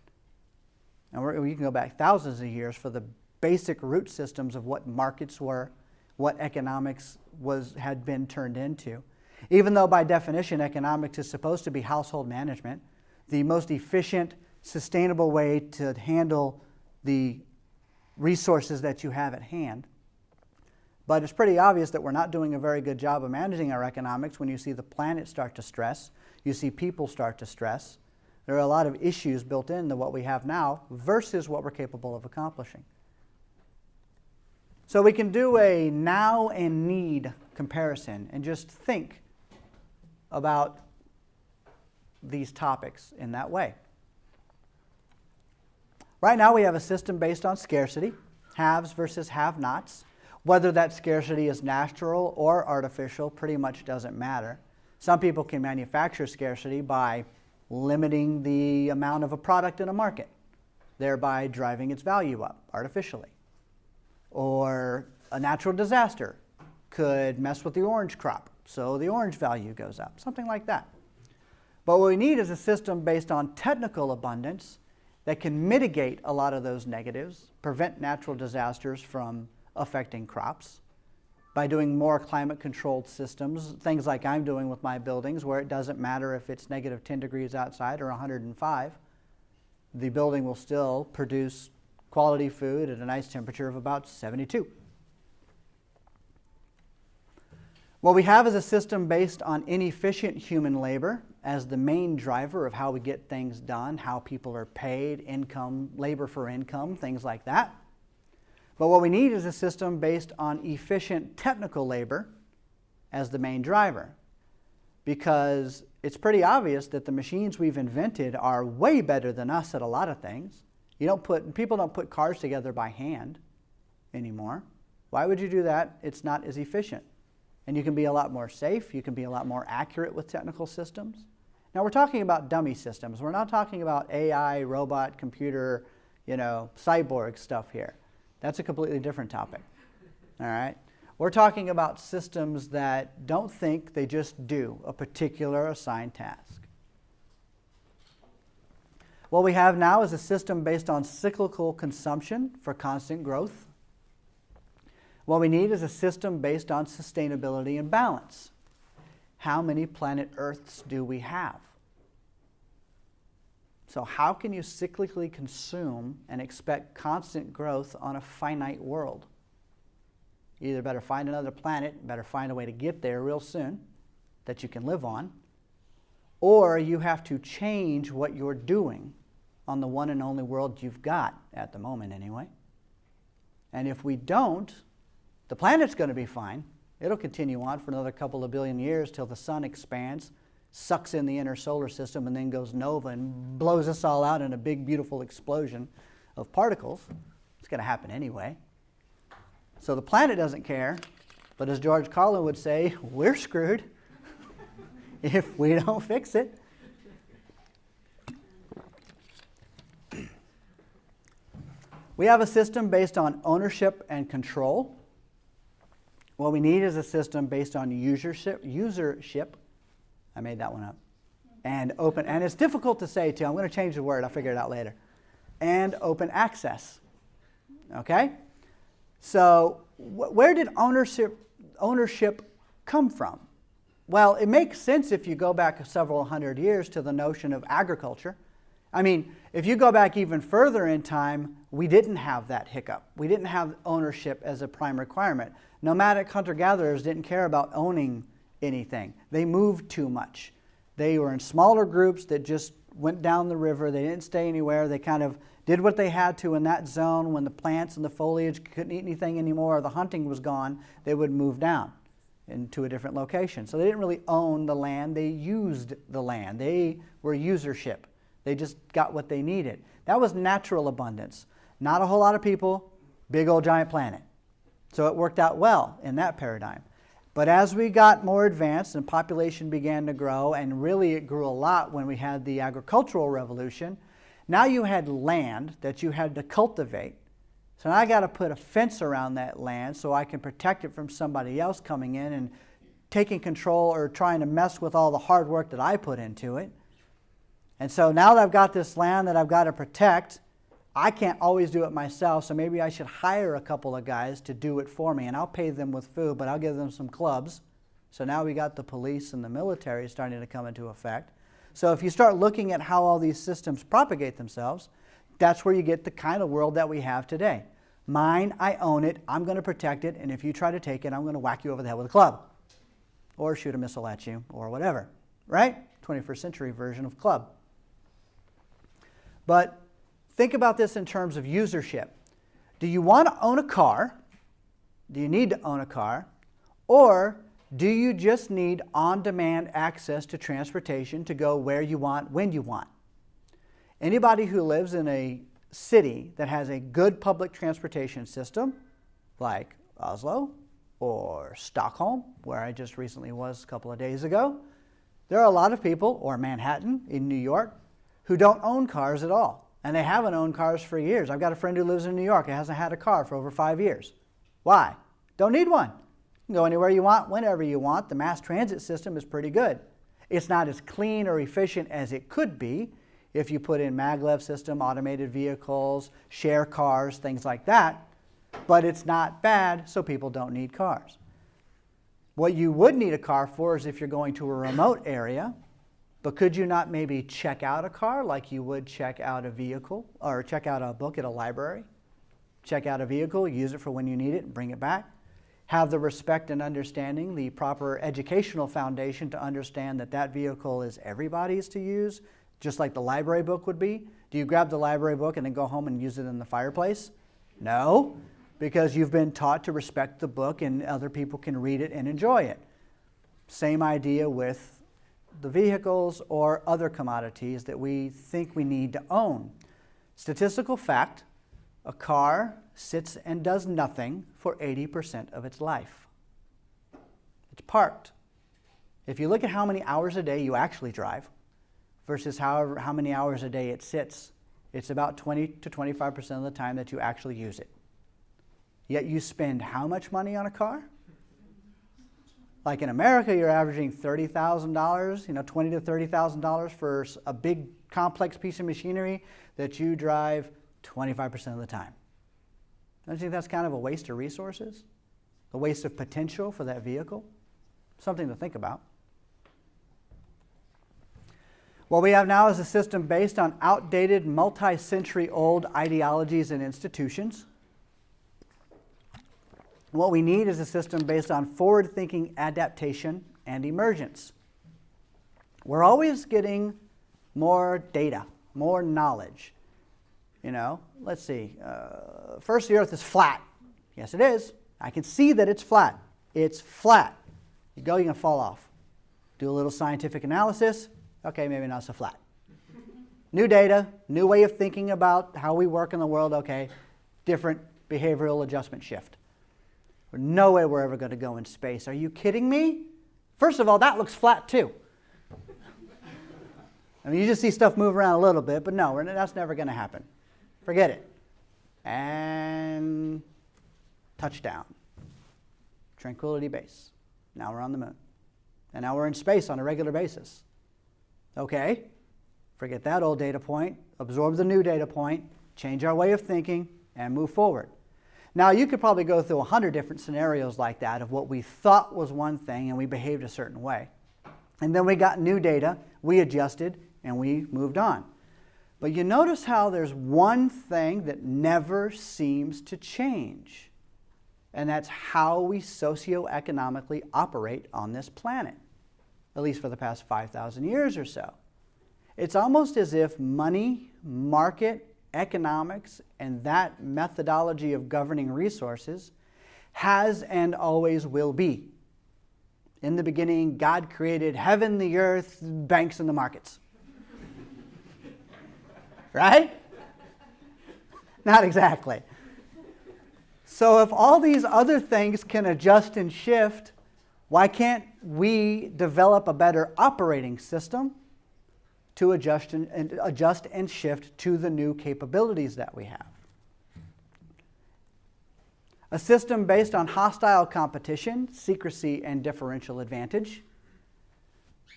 And you can go back thousands of years for the basic root systems of what markets were, what economics had been turned into. Even though by definition economics is supposed to be household management, the most efficient, sustainable way to handle the resources that you have at hand. But it's pretty obvious that we're not doing a very good job of managing our economics when you see the planet start to stress, you see people start to stress. There are a lot of issues built into what we have now versus what we're capable of accomplishing. So we can do a now and need comparison and just think about these topics in that way. Right now we have a system based on scarcity, haves versus have-nots. Whether that scarcity is natural or artificial pretty much doesn't matter. Some people can manufacture scarcity by limiting the amount of a product in a market, thereby driving its value up artificially. Or a natural disaster could mess with the orange crop, so the orange value goes up, something like that. But what we need is a system based on technical abundance that can mitigate a lot of those negatives, prevent natural disasters from affecting crops by doing more climate-controlled systems, things like I'm doing with my buildings, where it doesn't matter if it's negative 10 degrees outside or 105. The building will still produce quality food at a nice temperature of about 72. What we have is a system based on inefficient human labor as the main driver of how we get things done, how people are paid, income, labor for income, things like that. But what we need is a system based on efficient technical labor as the main driver, because it's pretty obvious that the machines we've invented are way better than us at a lot of things. People don't put cars together by hand anymore. Why would you do that? It's not as efficient. And you can be a lot more safe, you can be a lot more accurate with technical systems. Now we're talking about dummy systems. We're not talking about AI, robot, computer, cyborg stuff here. That's a completely different topic. All right? We're talking about systems that don't think, they just do a particular assigned task. What we have now is a system based on cyclical consumption for constant growth. What we need is a system based on sustainability and balance. How many planet Earths do we have? So how can you cyclically consume and expect constant growth on a finite world? You either better find another planet, better find a way to get there real soon that you can live on, or you have to change what you're doing on the one and only world you've got, at the moment anyway. And if we don't, the planet's going to be fine. It'll continue on for another couple of billion years till the sun expands, sucks in the inner solar system, and then goes nova and blows us all out in a big, beautiful explosion of particles. It's going to happen anyway. So the planet doesn't care, but as George Carlin would say, we're screwed if we don't fix it. We have a system based on ownership and control. What we need is a system based on usership. I made that one up. And open, and it's difficult to say too. I'm going to change the word. I'll figure it out later. And open access. Okay? So where did ownership come from? Well, it makes sense if you go back several hundred years to the notion of agriculture. I mean, if you go back even further in time, we didn't have that hiccup. We didn't have ownership as a prime requirement. Nomadic hunter-gatherers didn't care about owning anything. They moved too much. They were in smaller groups that just went down the river. They didn't stay anywhere. They kind of did what they had to in that zone. When the plants and the foliage couldn't eat anything anymore or the hunting was gone, they would move down into a different location. So they didn't really own the land. They used the land. They were usership. They just got what they needed. That was natural abundance. Not a whole lot of people, big old giant planet. So it worked out well in that paradigm. But as we got more advanced and population began to grow, and really it grew a lot when we had the agricultural revolution, now you had land that you had to cultivate. So now I got to put a fence around that land so I can protect it from somebody else coming in and taking control or trying to mess with all the hard work that I put into it. And so now that I've got this land that I've got to protect, I can't always do it myself, so maybe I should hire a couple of guys to do it for me, and I'll pay them with food, but I'll give them some clubs. So now we got the police and the military starting to come into effect. So if you start looking at how all these systems propagate themselves, that's where you get the kind of world that we have today. Mine, I own it, I'm going to protect it, and if you try to take it, I'm going to whack you over the head with a club. Or shoot a missile at you, or whatever. Right? 21st century version of club. But think about this in terms of usership. Do you want to own a car? Do you need to own a car? Or do you just need on-demand access to transportation to go where you want, when you want? Anybody who lives in a city that has a good public transportation system, like Oslo or Stockholm, where I just recently was a couple of days ago, there are a lot of people, or Manhattan in New York, who don't own cars at all. And they haven't owned cars for years. I've got a friend who lives in New York and hasn't had a car for over 5 years. Why? Don't need one. You can go anywhere you want, whenever you want. The mass transit system is pretty good. It's not as clean or efficient as it could be if you put in maglev system, automated vehicles, share cars, things like that. But it's not bad, so people don't need cars. What you would need a car for is if you're going to a remote area. But could you not maybe check out a car like you would check out a vehicle or check out a book at a library? check out a vehicle, use it for when you need it, and bring it back. Have the respect and understanding, the proper educational foundation to understand that that vehicle is everybody's to use, just like the library book would be. Do you grab the library book and then go home and use it in the fireplace? No, because you've been taught to respect the book and other people can read it and enjoy it. Same idea with the vehicles or other commodities that we think we need to own. Statistical fact, a car sits and does nothing for 80% of its life. It's parked. If you look at how many hours a day you actually drive versus how many hours a day it sits, it's about 20 to 25% of the time that you actually use it. Yet you spend how much money on a car? Like in America, you're averaging $30,000, $20,000 to $30,000 for a big complex piece of machinery that you drive 25% of the time. Don't you think that's kind of a waste of resources? A waste of potential for that vehicle? Something to think about. What we have now is a system based on outdated, multi-century old ideologies and institutions. What we need is a system based on forward-thinking adaptation and emergence. We're always getting more data, more knowledge. Let's see. First, the Earth is flat. Yes, it is. I can see that it's flat. It's flat. You go, you're going to fall off. Do a little scientific analysis. Okay, maybe not so flat. New data, new way of thinking about how we work in the world. Okay, different behavioral adjustment shift. No way we're ever going to go in space. Are you kidding me? First of all, that looks flat too. I mean, you just see stuff move around a little bit, but no, that's never going to happen. Forget it. And touchdown. Tranquility Base. Now we're on the moon. And now we're in space on a regular basis. Okay, forget that old data point, absorb the new data point, change our way of thinking, and move forward. Now, you could probably go through 100 different scenarios like that of what we thought was one thing and we behaved a certain way. And then we got new data, we adjusted, and we moved on. But you notice how there's one thing that never seems to change, and that's how we socioeconomically operate on this planet, at least for the past 5,000 years or so. It's almost as if money, market, economics, and that methodology of governing resources has and always will be. In the beginning, God created heaven, the earth, banks, and the markets. Right? Not exactly. So if all these other things can adjust and shift, why can't we develop a better operating system to adjust and shift to the new capabilities that we have? A system based on hostile competition, secrecy, and differential advantage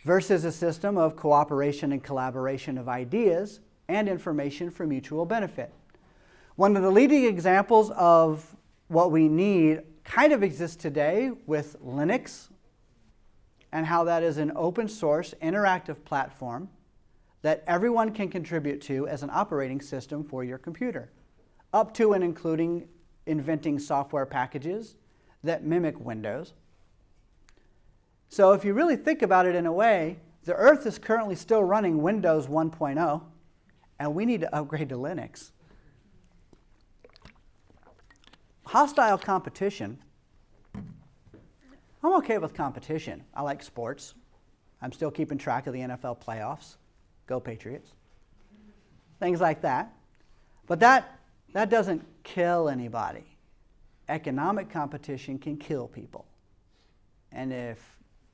versus a system of cooperation and collaboration of ideas and information for mutual benefit. One of the leading examples of what we need kind of exists today with Linux and how that is an open source interactive platform that everyone can contribute to as an operating system for your computer, up to and including inventing software packages that mimic Windows. So if you really think about it in a way, the Earth is currently still running Windows 1.0, and we need to upgrade to Linux. Hostile competition. I'm okay with competition. I like sports. I'm still keeping track of the NFL playoffs. Go Patriots. Things like that. But that doesn't kill anybody. Economic competition can kill people. And if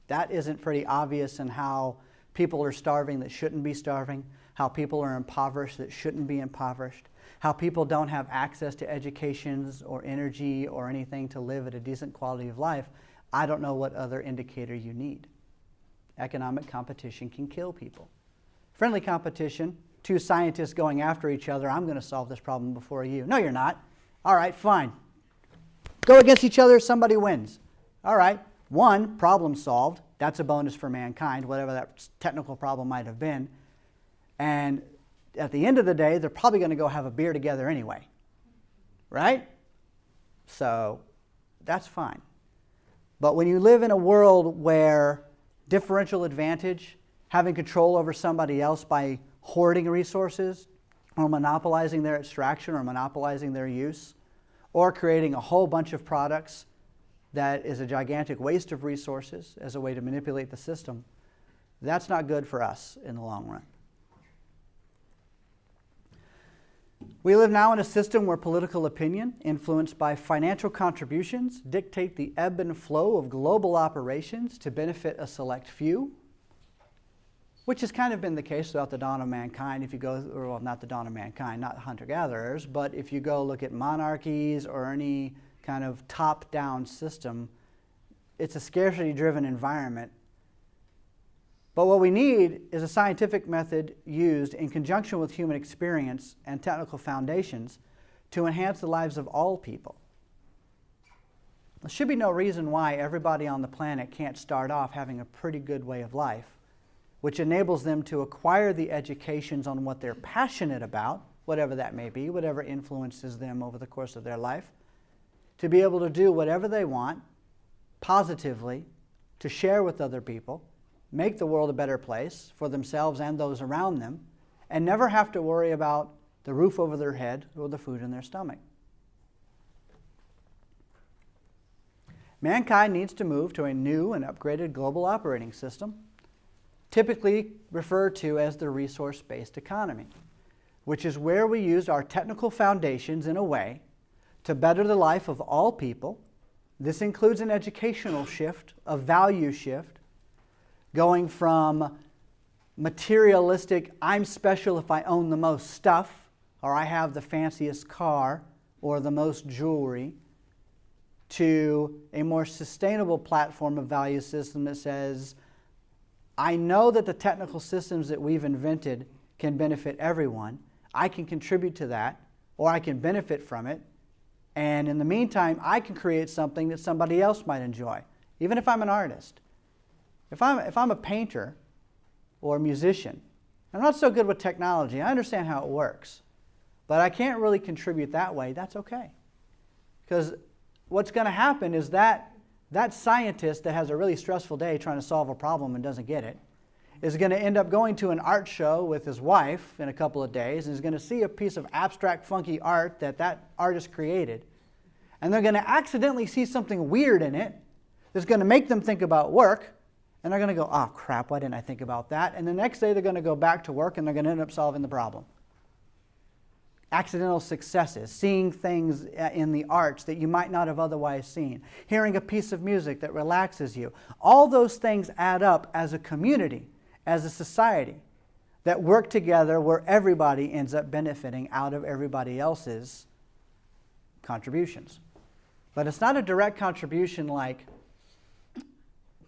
that isn't pretty obvious in how people are starving that shouldn't be starving, how people are impoverished that shouldn't be impoverished, how people don't have access to educations or energy or anything to live at a decent quality of life, I don't know what other indicator you need. Economic competition can kill people. Friendly competition, two scientists going after each other, I'm going to solve this problem before you. No, you're not. All right, fine. Go against each other, somebody wins. All right, one, problem solved. That's a bonus for mankind, whatever that technical problem might have been. And at the end of the day, they're probably going to go have a beer together anyway. right? So that's fine. But when you live in a world where differential advantage, having control over somebody else by hoarding resources, or monopolizing their extraction, or monopolizing their use, or creating a whole bunch of products that is a gigantic waste of resources as a way to manipulate the system, that's not good for us in the long run. We live now in a system where political opinion, influenced by financial contributions, dictate the ebb and flow of global operations to benefit a select few, which has kind of been the case throughout the dawn of mankind. If you go, or well, not the dawn of mankind, not hunter-gatherers, but if you go look at monarchies or any kind of top-down system, it's a scarcity-driven environment. But what we need is a scientific method used in conjunction with human experience and technical foundations to enhance the lives of all people. There should be no reason why everybody on the planet can't start off having a pretty good way of life, which enables them to acquire the educations on what they're passionate about, whatever that may be, whatever influences them over the course of their life, to be able to do whatever they want positively, to share with other people, make the world a better place for themselves and those around them, and never have to worry about the roof over their head or the food in their stomach. Mankind needs to move to a new and upgraded global operating system, typically referred to as the resource-based economy, which is where we use our technical foundations in a way to better the life of all people. This includes an educational shift, a value shift, going from materialistic, I'm special if I own the most stuff, or I have the fanciest car, or the most jewelry, to a more sustainable platform of value system that says, I know that the technical systems that we've invented can benefit everyone. I can contribute to that, or I can benefit from it. And in the meantime, I can create something that somebody else might enjoy, even if I'm an artist. If I'm a painter or a musician, I'm not so good with technology. I understand how it works, but I can't really contribute that way. That's okay. Because what's going to happen is that scientist that has a really stressful day trying to solve a problem and doesn't get it is going to end up going to an art show with his wife in a couple of days and is going to see a piece of abstract, funky art that artist created. And they're going to accidentally see something weird in it that's going to make them think about work. And they're going to go, oh crap, why didn't I think about that? And the next day they're going to go back to work and they're going to end up solving the problem. Accidental successes, seeing things in the arts that you might not have otherwise seen, hearing a piece of music that relaxes you. All those things add up as a community, as a society that work together where everybody ends up benefiting out of everybody else's contributions. But it's not a direct contribution like,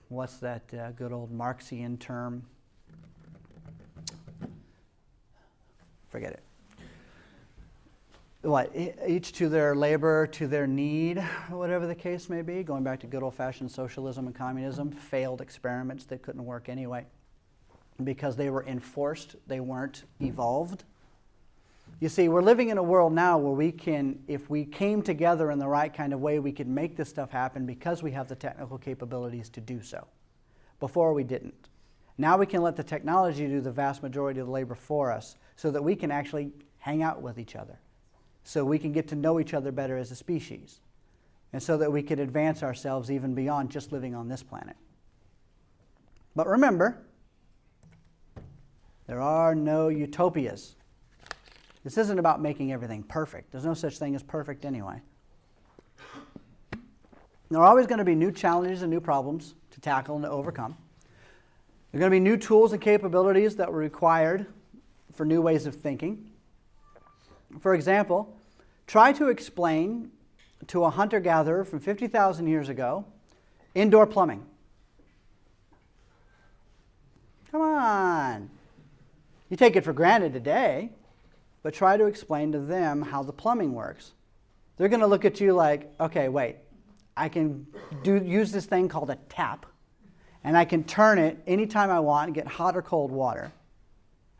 what's that good old Marxian term? Forget it. What, each to their labor, to their need, whatever the case may be, going back to good old-fashioned socialism and communism, failed experiments that couldn't work anyway because they were enforced, they weren't evolved. You see, we're living in a world now where we can, if we came together in the right kind of way, we could make this stuff happen because we have the technical capabilities to do so. Before we didn't. Now we can let the technology do the vast majority of the labor for us so that we can actually hang out with each other, so we can get to know each other better as a species, and so that we can advance ourselves even beyond just living on this planet. But remember, there are no utopias. This isn't about making everything perfect. There's no such thing as perfect anyway. There are always going to be new challenges and new problems to tackle and to overcome. There are going to be new tools and capabilities that were required for new ways of thinking. For example, try to explain to a hunter-gatherer from 50,000 years ago indoor plumbing. Come on. You take it for granted today, but try to explain to them how the plumbing works. They're going to look at you like, okay, wait, I can use this thing called a tap, and I can turn it anytime I want and get hot or cold water.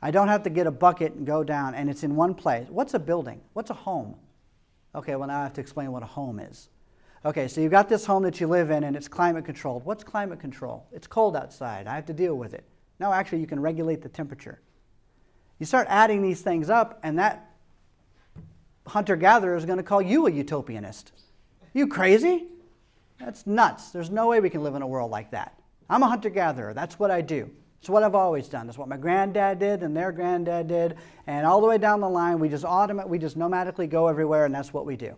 I don't have to get a bucket and go down, and it's in one place. What's a building? What's a home? Okay, well now I have to explain what a home is. Okay, so you've got this home that you live in and it's climate controlled. What's climate control? It's cold outside. I have to deal with it. No, actually you can regulate the temperature. You start adding these things up and that hunter-gatherer is going to call you a utopianist. You crazy? That's nuts. There's no way we can live in a world like that. I'm a hunter-gatherer. That's what I do. It's what I've always done. It's what my granddad did and their granddad did. And all the way down the line, we just nomadically go everywhere, and that's what we do.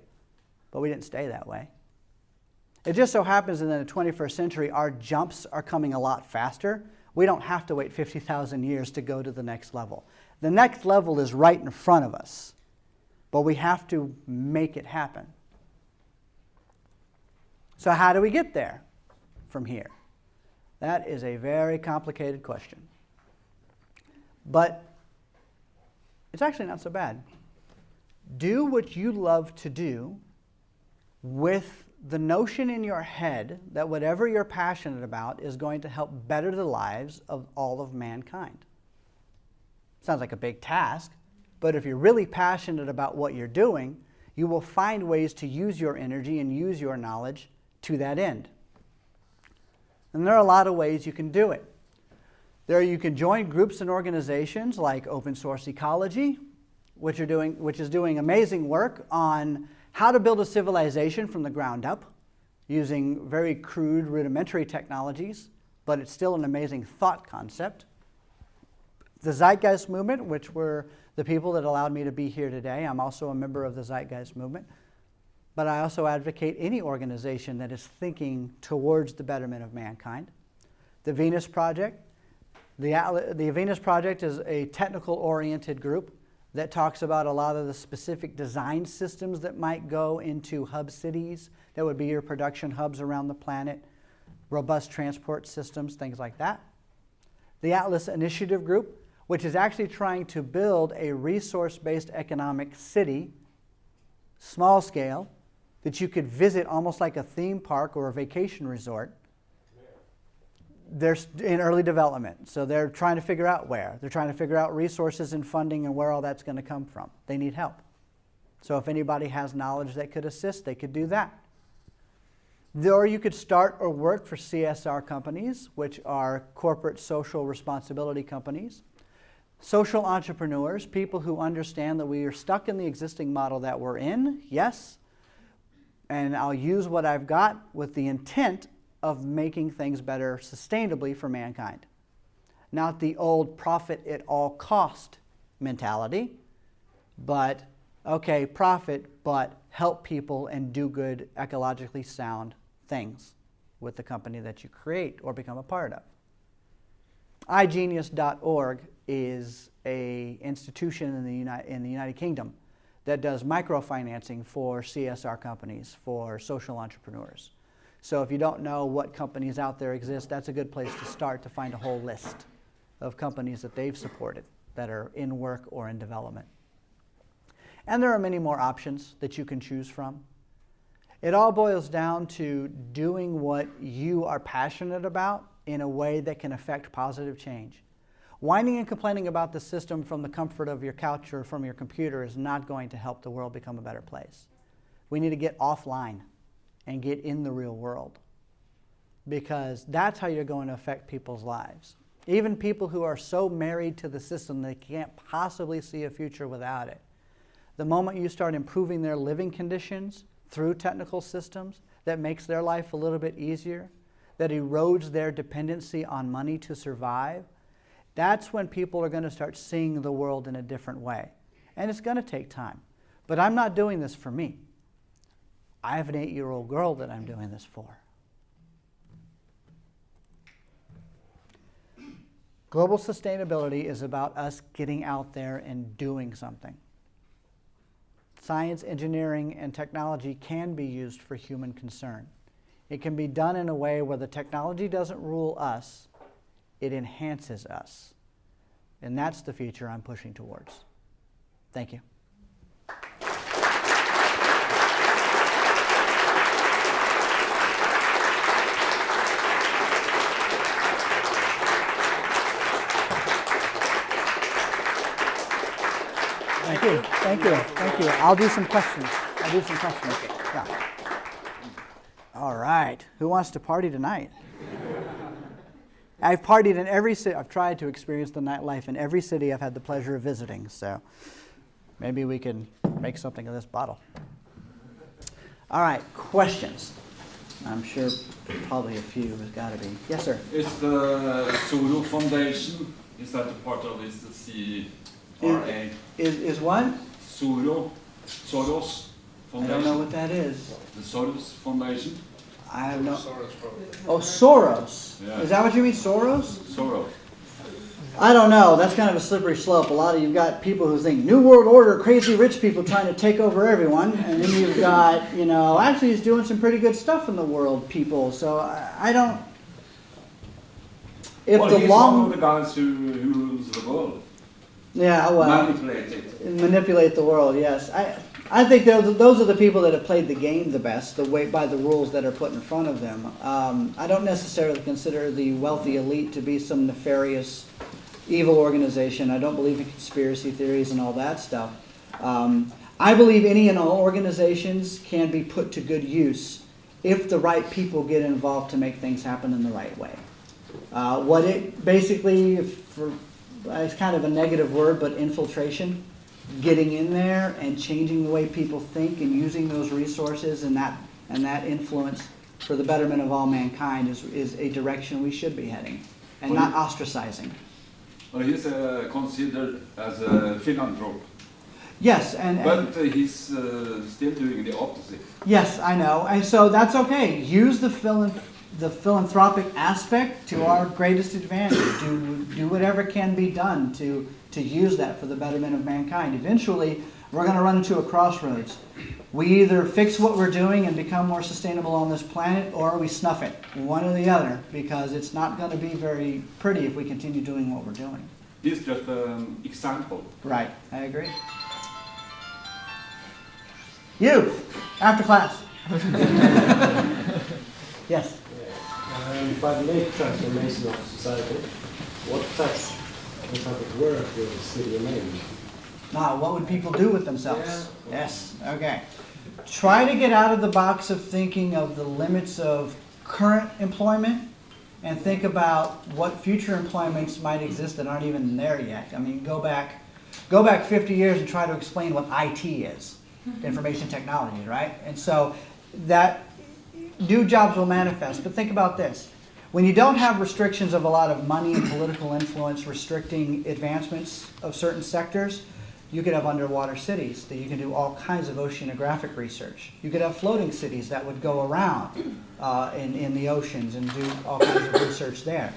But we didn't stay that way. It just so happens that in the 21st century, our jumps are coming a lot faster. We don't have to wait 50,000 years to go to the next level. The next level is right in front of us, but we have to make it happen. So how do we get there from here? That is a very complicated question. But it's actually not so bad. Do what you love to do with the notion in your head that whatever you're passionate about is going to help better the lives of all of mankind. Sounds like a big task, but if you're really passionate about what you're doing, you will find ways to use your energy and use your knowledge to that end. And there are a lot of ways you can do it. You can join groups and organizations like Open Source Ecology, which is doing amazing work on how to build a civilization from the ground up using very crude, rudimentary technologies, but it's still an amazing thought concept. The Zeitgeist Movement, which were the people that allowed me to be here today. I'm also a member of the Zeitgeist Movement. But I also advocate any organization that is thinking towards the betterment of mankind. The Venus Project. The Venus Project is a technical-oriented group that talks about a lot of the specific design systems that might go into hub cities, that would be your production hubs around the planet, robust transport systems, things like that. The Atlas Initiative Group, which is actually trying to build a resource-based economic city, small scale, that you could visit almost like a theme park or a vacation resort. They're in early development, so they're trying to figure out where. They're trying to figure out resources and funding and where all that's going to come from. They need help. So if anybody has knowledge that could assist, they could do that. Or you could start or work for CSR companies, which are corporate social responsibility companies. Social entrepreneurs, people who understand that we are stuck in the existing model that we're in, yes, and I'll use what I've got with the intent of making things better sustainably for mankind. Not the old profit at all cost mentality, but okay, profit, but help people and do good, ecologically sound things with the company that you create or become a part of. iGenius.org is an institution in the United Kingdom that does microfinancing for CSR companies, for social entrepreneurs. So if you don't know what companies out there exist, that's a good place to start to find a whole list of companies that they've supported that are in work or in development. And there are many more options that you can choose from. It all boils down to doing what you are passionate about in a way that can affect positive change. Whining and complaining about the system from the comfort of your couch or from your computer is not going to help the world become a better place. We need to get offline and get in the real world, because that's how you're going to affect people's lives. Even people who are so married to the system they can't possibly see a future without it. The moment you start improving their living conditions through technical systems that makes their life a little bit easier, that erodes their dependency on money to survive, that's when people are going to start seeing the world in a different way. And it's going to take time. But I'm not doing this for me. I have an 8-year-old girl that I'm doing this for. Global sustainability is about us getting out there and doing something. Science, engineering, and technology can be used for human concern. It can be done in a way where the technology doesn't rule us, it enhances us. And that's the future I'm pushing towards. Thank you. Thank you. I'll do some questions. I'll do some questions. Yeah. All right. Who wants to party tonight? I've partied in every city. I've tried to experience the nightlife in every city I've had the pleasure of visiting. So maybe we can make something of this bottle. All right. Questions? I'm sure probably a few. There's got to be. Yes, sir. Is the Soros Foundation, is that a part of this CRA? Is what? Soros I Foundation? don't know what that is. The Soros Foundation? I have no. Oh, Soros. Yeah. Is that what you mean, Soros? Soros. I don't know. That's kind of a slippery slope. A lot of you've got people who think New World Order, crazy rich people trying to take over everyone, and then you've got, actually he's doing some pretty good stuff in the world, people. So I don't. If Well, the he's long, one of the guys who rules the world. yeah, well, Manipulate it. manipulate the world. Yes, I think those are the people that have played the game the best, the way by the rules that are put in front of them. I don't necessarily consider the wealthy elite to be some nefarious, evil organization. I don't believe in conspiracy theories and all that stuff. I believe any and all organizations can be put to good use if the right people get involved to make things happen in the right way. What it basically, it's kind of a negative word, but infiltration, getting in there and changing the way people think and using those resources and that influence for the betterment of all mankind is a direction we should be heading, and not ostracizing. Well, he's considered as a philanthrope, Yes, but he's still doing the opposite. yes, I know, and so that's okay. Use the philanthropic aspect to our greatest advantage. Do whatever can be done to use that for the betterment of mankind. Eventually, we're going to run into a crossroads. We either fix what we're doing and become more sustainable on this planet, or we snuff it, one or the other, because it's not going to be very pretty if we continue doing what we're doing. He's just an example. Right, I agree. You, after class. Yes. By the late transformation of society, what type of work will the city remain? Now, what would people do with themselves? Yes, okay. Try to get out of the box of thinking of the limits of current employment and think about what future employments might exist that aren't even there yet. I mean, go back 50 years and try to explain what IT is, information technology, right? And so that new jobs will manifest. But think about this. When you don't have restrictions of a lot of money and political influence restricting advancements of certain sectors, you could have underwater cities that you can do all kinds of oceanographic research. You could have floating cities that would go around in the oceans and do all kinds of research there.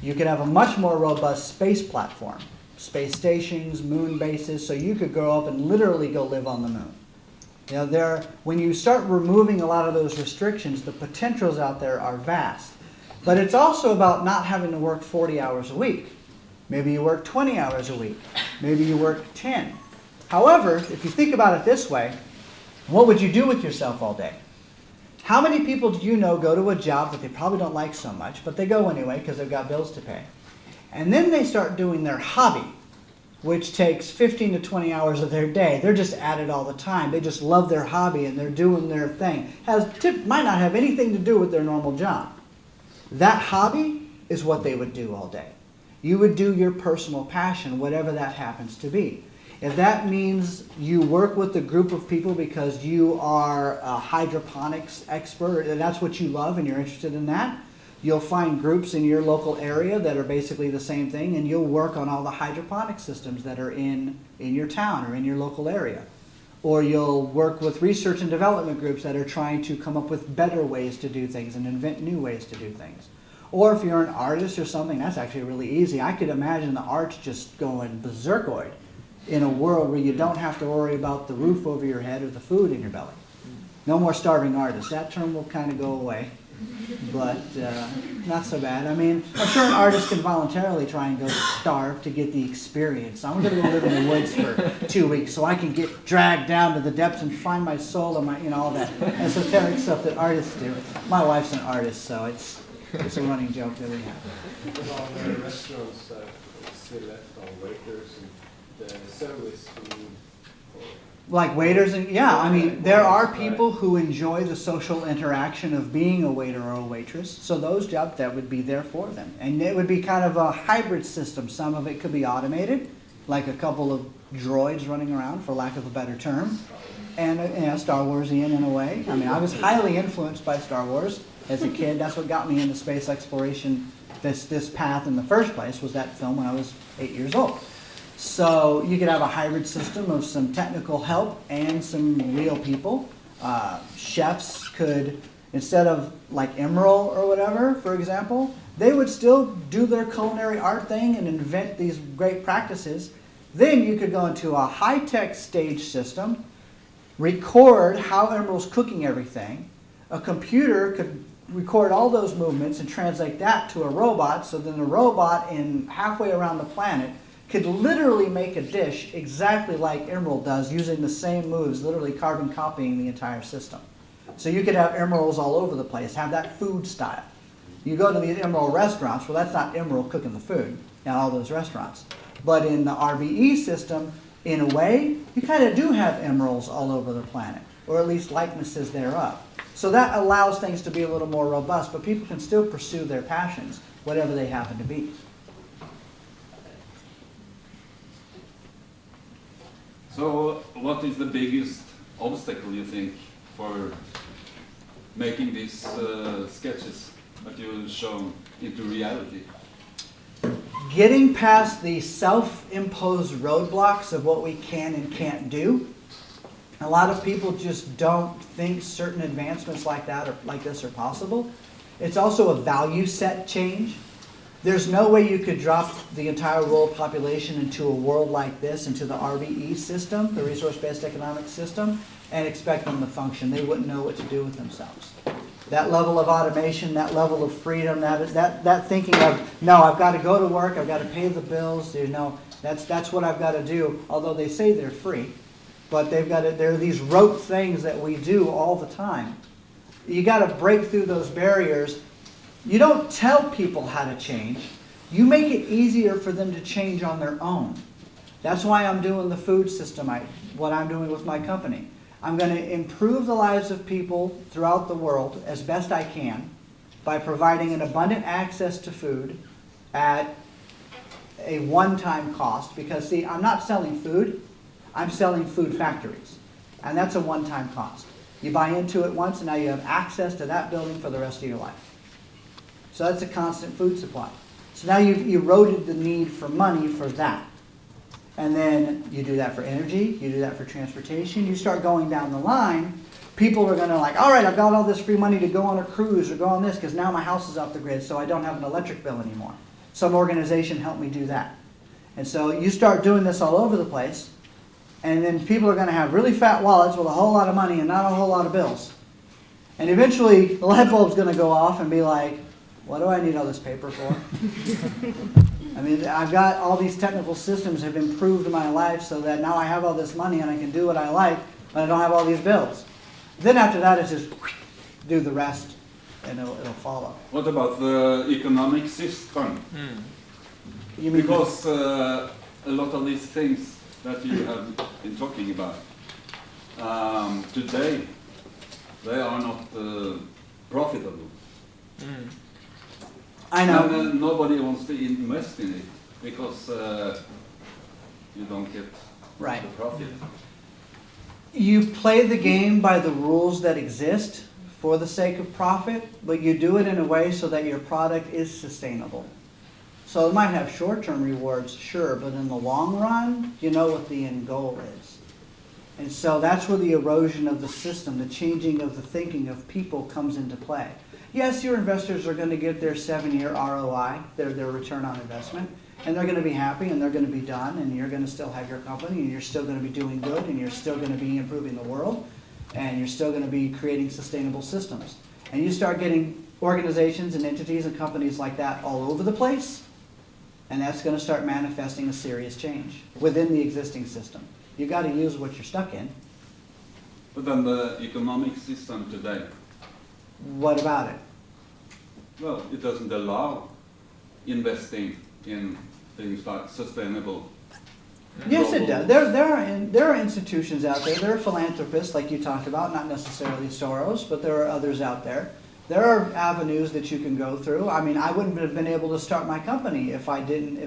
You could have a much more robust space platform, space stations, moon bases, so you could go up and literally go live on the moon. When you start removing a lot of those restrictions, the potentials out there are vast. But it's also about not having to work 40 hours a week. Maybe you work 20 hours a week. Maybe you work 10. However, if you think about it this way, what would you do with yourself all day? How many people do you know go to a job that they probably don't like so much, but they go anyway because they've got bills to pay? And then they start doing their hobby, which takes 15 to 20 hours of their day. They're just at it all the time. They just love their hobby and they're doing their thing. Might not have anything to do with their normal job. That hobby is what they would do all day. You would do your personal passion, whatever that happens to be. If that means you work with a group of people because you are a hydroponics expert and that's what you love and you're interested in that, you'll find groups in your local area that are basically the same thing, and you'll work on all the hydroponic systems that are in your town or in your local area. Or you'll work with research and development groups that are trying to come up with better ways to do things and invent new ways to do things. Or if you're an artist or something, that's actually really easy. I could imagine the arts just going berserkoid in a world where you don't have to worry about the roof over your head or the food in your belly. No more starving artists. That term will kind of go away, but not so bad. I mean, I'm sure an artist can voluntarily try and go starve to get the experience. I'm going to go live in the woods for 2 weeks so I can get dragged down to the depths and find my soul and all that esoteric stuff that artists do. My wife's an artist, so it's a running joke that we have. All the restaurants still left on waiters and the service Like waiters, and yeah, I mean, there are people who enjoy the social interaction of being a waiter or a waitress, so those jobs, that would be there for them. And it would be kind of a hybrid system. Some of it could be automated, like a couple of droids running around, for lack of a better term, and Star Warsian in a way. I mean, I was highly influenced by Star Wars as a kid. That's what got me into space exploration, this path in the first place, was that film when I was 8 years old. So you could have a hybrid system of some technical help and some real people. Chefs could, instead of like Emerald or whatever, for example, they would still do their culinary art thing and invent these great practices. Then you could go into a high-tech stage system, record how Emerald's cooking everything. A computer could record all those movements and translate that to a robot, so then the robot in halfway around the planet could literally make a dish exactly like Emerald does, using the same moves, literally carbon copying the entire system. So you could have Emeralds all over the place, have that food style. You go to the Emerald restaurants, well, that's not Emerald cooking the food in all those restaurants. But in the RBE system, in a way, you kind of do have Emeralds all over the planet, or at least likenesses thereof. So that allows things to be a little more robust, but people can still pursue their passions, whatever they happen to be. So, what is the biggest obstacle, you think, for making these sketches that you've shown into reality? Getting past the self-imposed roadblocks of what we can and can't do. A lot of people just don't think certain advancements like that or like this are possible. It's also a value set change. There's no way you could drop the entire world population into a world like this, into the RBE system, the resource-based economic system, and expect them to function. They wouldn't know what to do with themselves. That level of automation, that level of freedom, that thinking of, no, I've got to go to work, I've got to pay the bills, you know, that's what I've got to do, although they say they're free. But there are these rote things that we do all the time. You got to break through those barriers. You don't tell people how to change. You make it easier for them to change on their own. That's why I'm doing the food system, what I'm doing with my company. I'm going to improve the lives of people throughout the world as best I can by providing an abundant access to food at a one-time cost. Because, see, I'm not selling food. I'm selling food factories. And that's a one-time cost. You buy into it once, and now you have access to that building for the rest of your life. So that's a constant food supply. So now you've eroded the need for money for that. And then you do that for energy, you do that for transportation, you start going down the line, people are going to like, all right, I've got all this free money to go on a cruise or go on this because now my house is off the grid, so I don't have an electric bill anymore. Some organization helped me do that. And so you start doing this all over the place, and then people are going to have really fat wallets with a whole lot of money and not a whole lot of bills. And eventually the light bulb's going to go off and be like, what do I need all this paper for? I mean, I've got all these technical systems have improved my life so that now I have all this money and I can do what I like, but I don't have all these bills. Then after that, it's just do the rest, and it'll follow. What about the economic system? You mean Because a lot of these things that you have been talking about today, they are not profitable. I know. And nobody wants to invest in it because you don't get Right. the profit. You play the game by the rules that exist for the sake of profit, but you do it in a way so that your product is sustainable. So it might have short-term rewards, sure, but in the long run, you know what the end goal is. And so that's where the erosion of the system, the changing of the thinking of people comes into play. Yes, your investors are going to get their 7-year ROI, their return on investment, and they're going to be happy and they're going to be done, and you're going to still have your company, and you're still going to be doing good, and you're still going to be improving the world, and you're still going to be creating sustainable systems. And you start getting organizations and entities and companies like that all over the place, and that's going to start manifesting a serious change within the existing system. You've got to use what you're stuck in. But then the economic system today, What about it? well, it doesn't allow investing in things like sustainable Yes, it does. There are institutions out there. There are philanthropists, like you talked about, not necessarily Soros, but there are others out there. There are avenues that you can go through. I mean, I wouldn't have been able to start my company if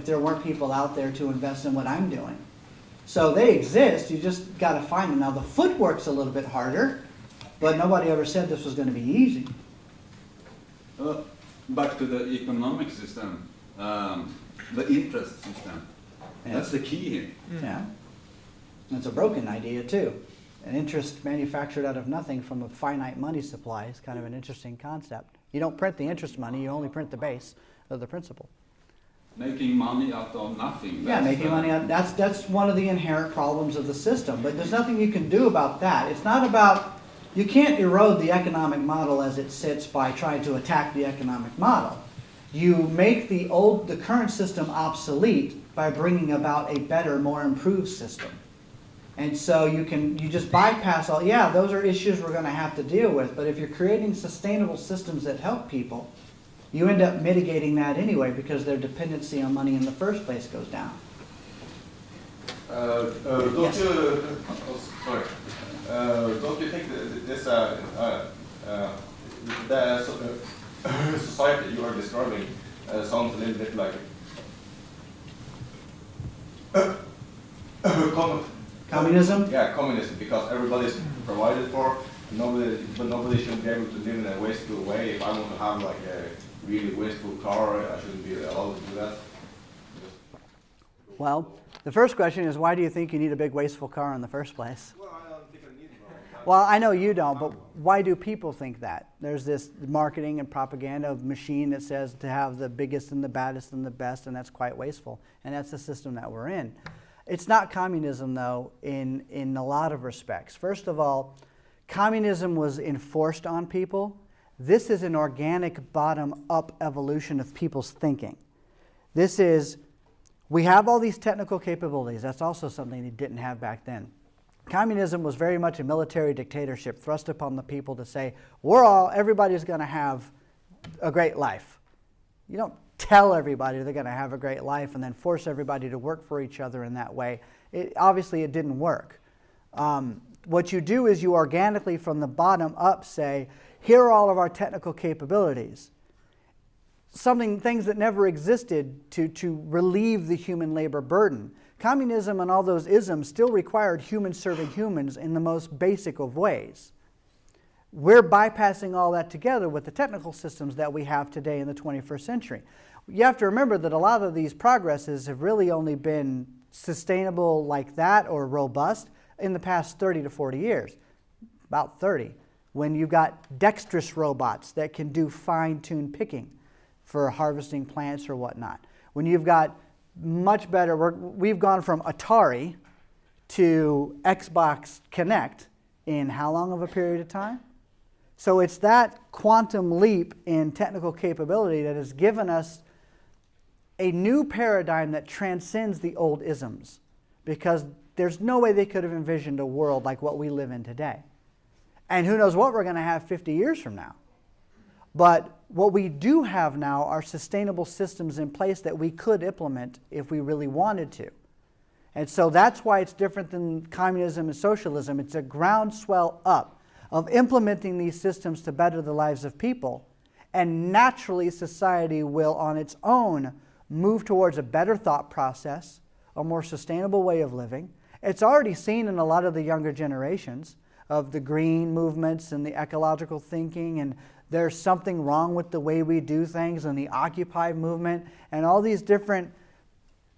there weren't people out there to invest in what I'm doing. So they exist. You just got to find them. Now the footwork's a little bit harder, but nobody ever said this was going to be easy. Back to the economic system, the interest system. Yeah. That's the key here. Yeah, it's a broken idea too. An interest manufactured out of nothing from a finite money supply is kind of an interesting concept. You don't print the interest money, you only print the base of the principal. Making money out of nothing. Yeah, making money out, that's one of the inherent problems of the system, but there's nothing you can do about that. It's not about, you can't erode the economic model as it sits by trying to attack the economic model. You make the current system obsolete by bringing about a better, more improved system. And so you just bypass all, yeah, those are issues we're going to have to deal with, but if you're creating sustainable systems that help people, you end up mitigating that anyway because their dependency on money in the first place goes down. Don't you think the society you are describing sounds a little bit like Communism? Yeah, communism, because everybody's provided for. But nobody should be able to live in a wasteful way. If I want to have like a really wasteful car, I shouldn't be allowed to do that. Well, the first question is, why do you think you need a big wasteful car in the first place? Well, I don't think I need one. Well, I know you don't, but why do people think that? There's this marketing and propaganda machine that says to have the biggest and the baddest and the best, and that's quite wasteful. And that's the system that we're in. It's not communism, though, in a lot of respects. First of all, communism was enforced on people. This is an organic bottom-up evolution of people's thinking. This is, we have all these technical capabilities. That's also something they didn't have back then. Communism was very much a military dictatorship thrust upon the people to say, everybody's going to have a great life. You don't tell everybody they're going to have a great life and then force everybody to work for each other in that way. Obviously, it didn't work. What you do is you organically, from the bottom up, say, here are all of our technical capabilities. Things that never existed to relieve the human labor burden. Communism and all those isms still required humans serving humans in the most basic of ways. We're bypassing all that together with the technical systems that we have today in the 21st century. You have to remember that a lot of these progresses have really only been sustainable like that or robust in the past 30 to 40 years, about 30, when you've got dexterous robots that can do fine-tuned picking for harvesting plants or whatnot. When you've got much better, we've gone from Atari to Xbox Kinect in how long of a period of time? So it's that quantum leap in technical capability that has given us a new paradigm that transcends the old isms, because there's no way they could have envisioned a world like what we live in today. And who knows what we're going to have 50 years from now. But what we do have now are sustainable systems in place that we could implement if we really wanted to. And so that's why it's different than communism and socialism. It's a groundswell up of implementing these systems to better the lives of people. And naturally, society will, on its own, move towards a better thought process, a more sustainable way of living. It's already seen in a lot of the younger generations of the green movements and the ecological thinking, and there's something wrong with the way we do things, and the Occupy movement, and all these different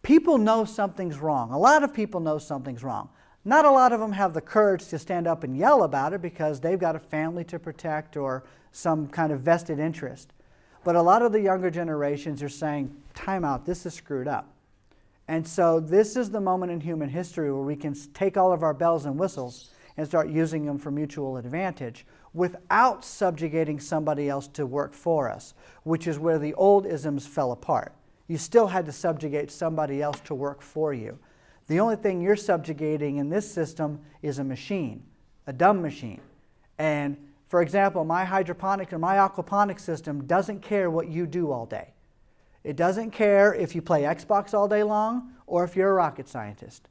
people know something's wrong. A lot of people know something's wrong. Not a lot of them have the courage to stand up and yell about it because they've got a family to protect or some kind of vested interest. But a lot of the younger generations are saying, time out, this is screwed up. And so this is the moment in human history where we can take all of our bells and whistles and start using them for mutual advantage without subjugating somebody else to work for us, which is where the old isms fell apart. You still had to subjugate somebody else to work for you. The only thing you're subjugating in this system is a machine, a dumb machine. And for example, my hydroponic or my aquaponic system doesn't care what you do all day. It doesn't care if you play Xbox all day long or if you're a rocket scientist.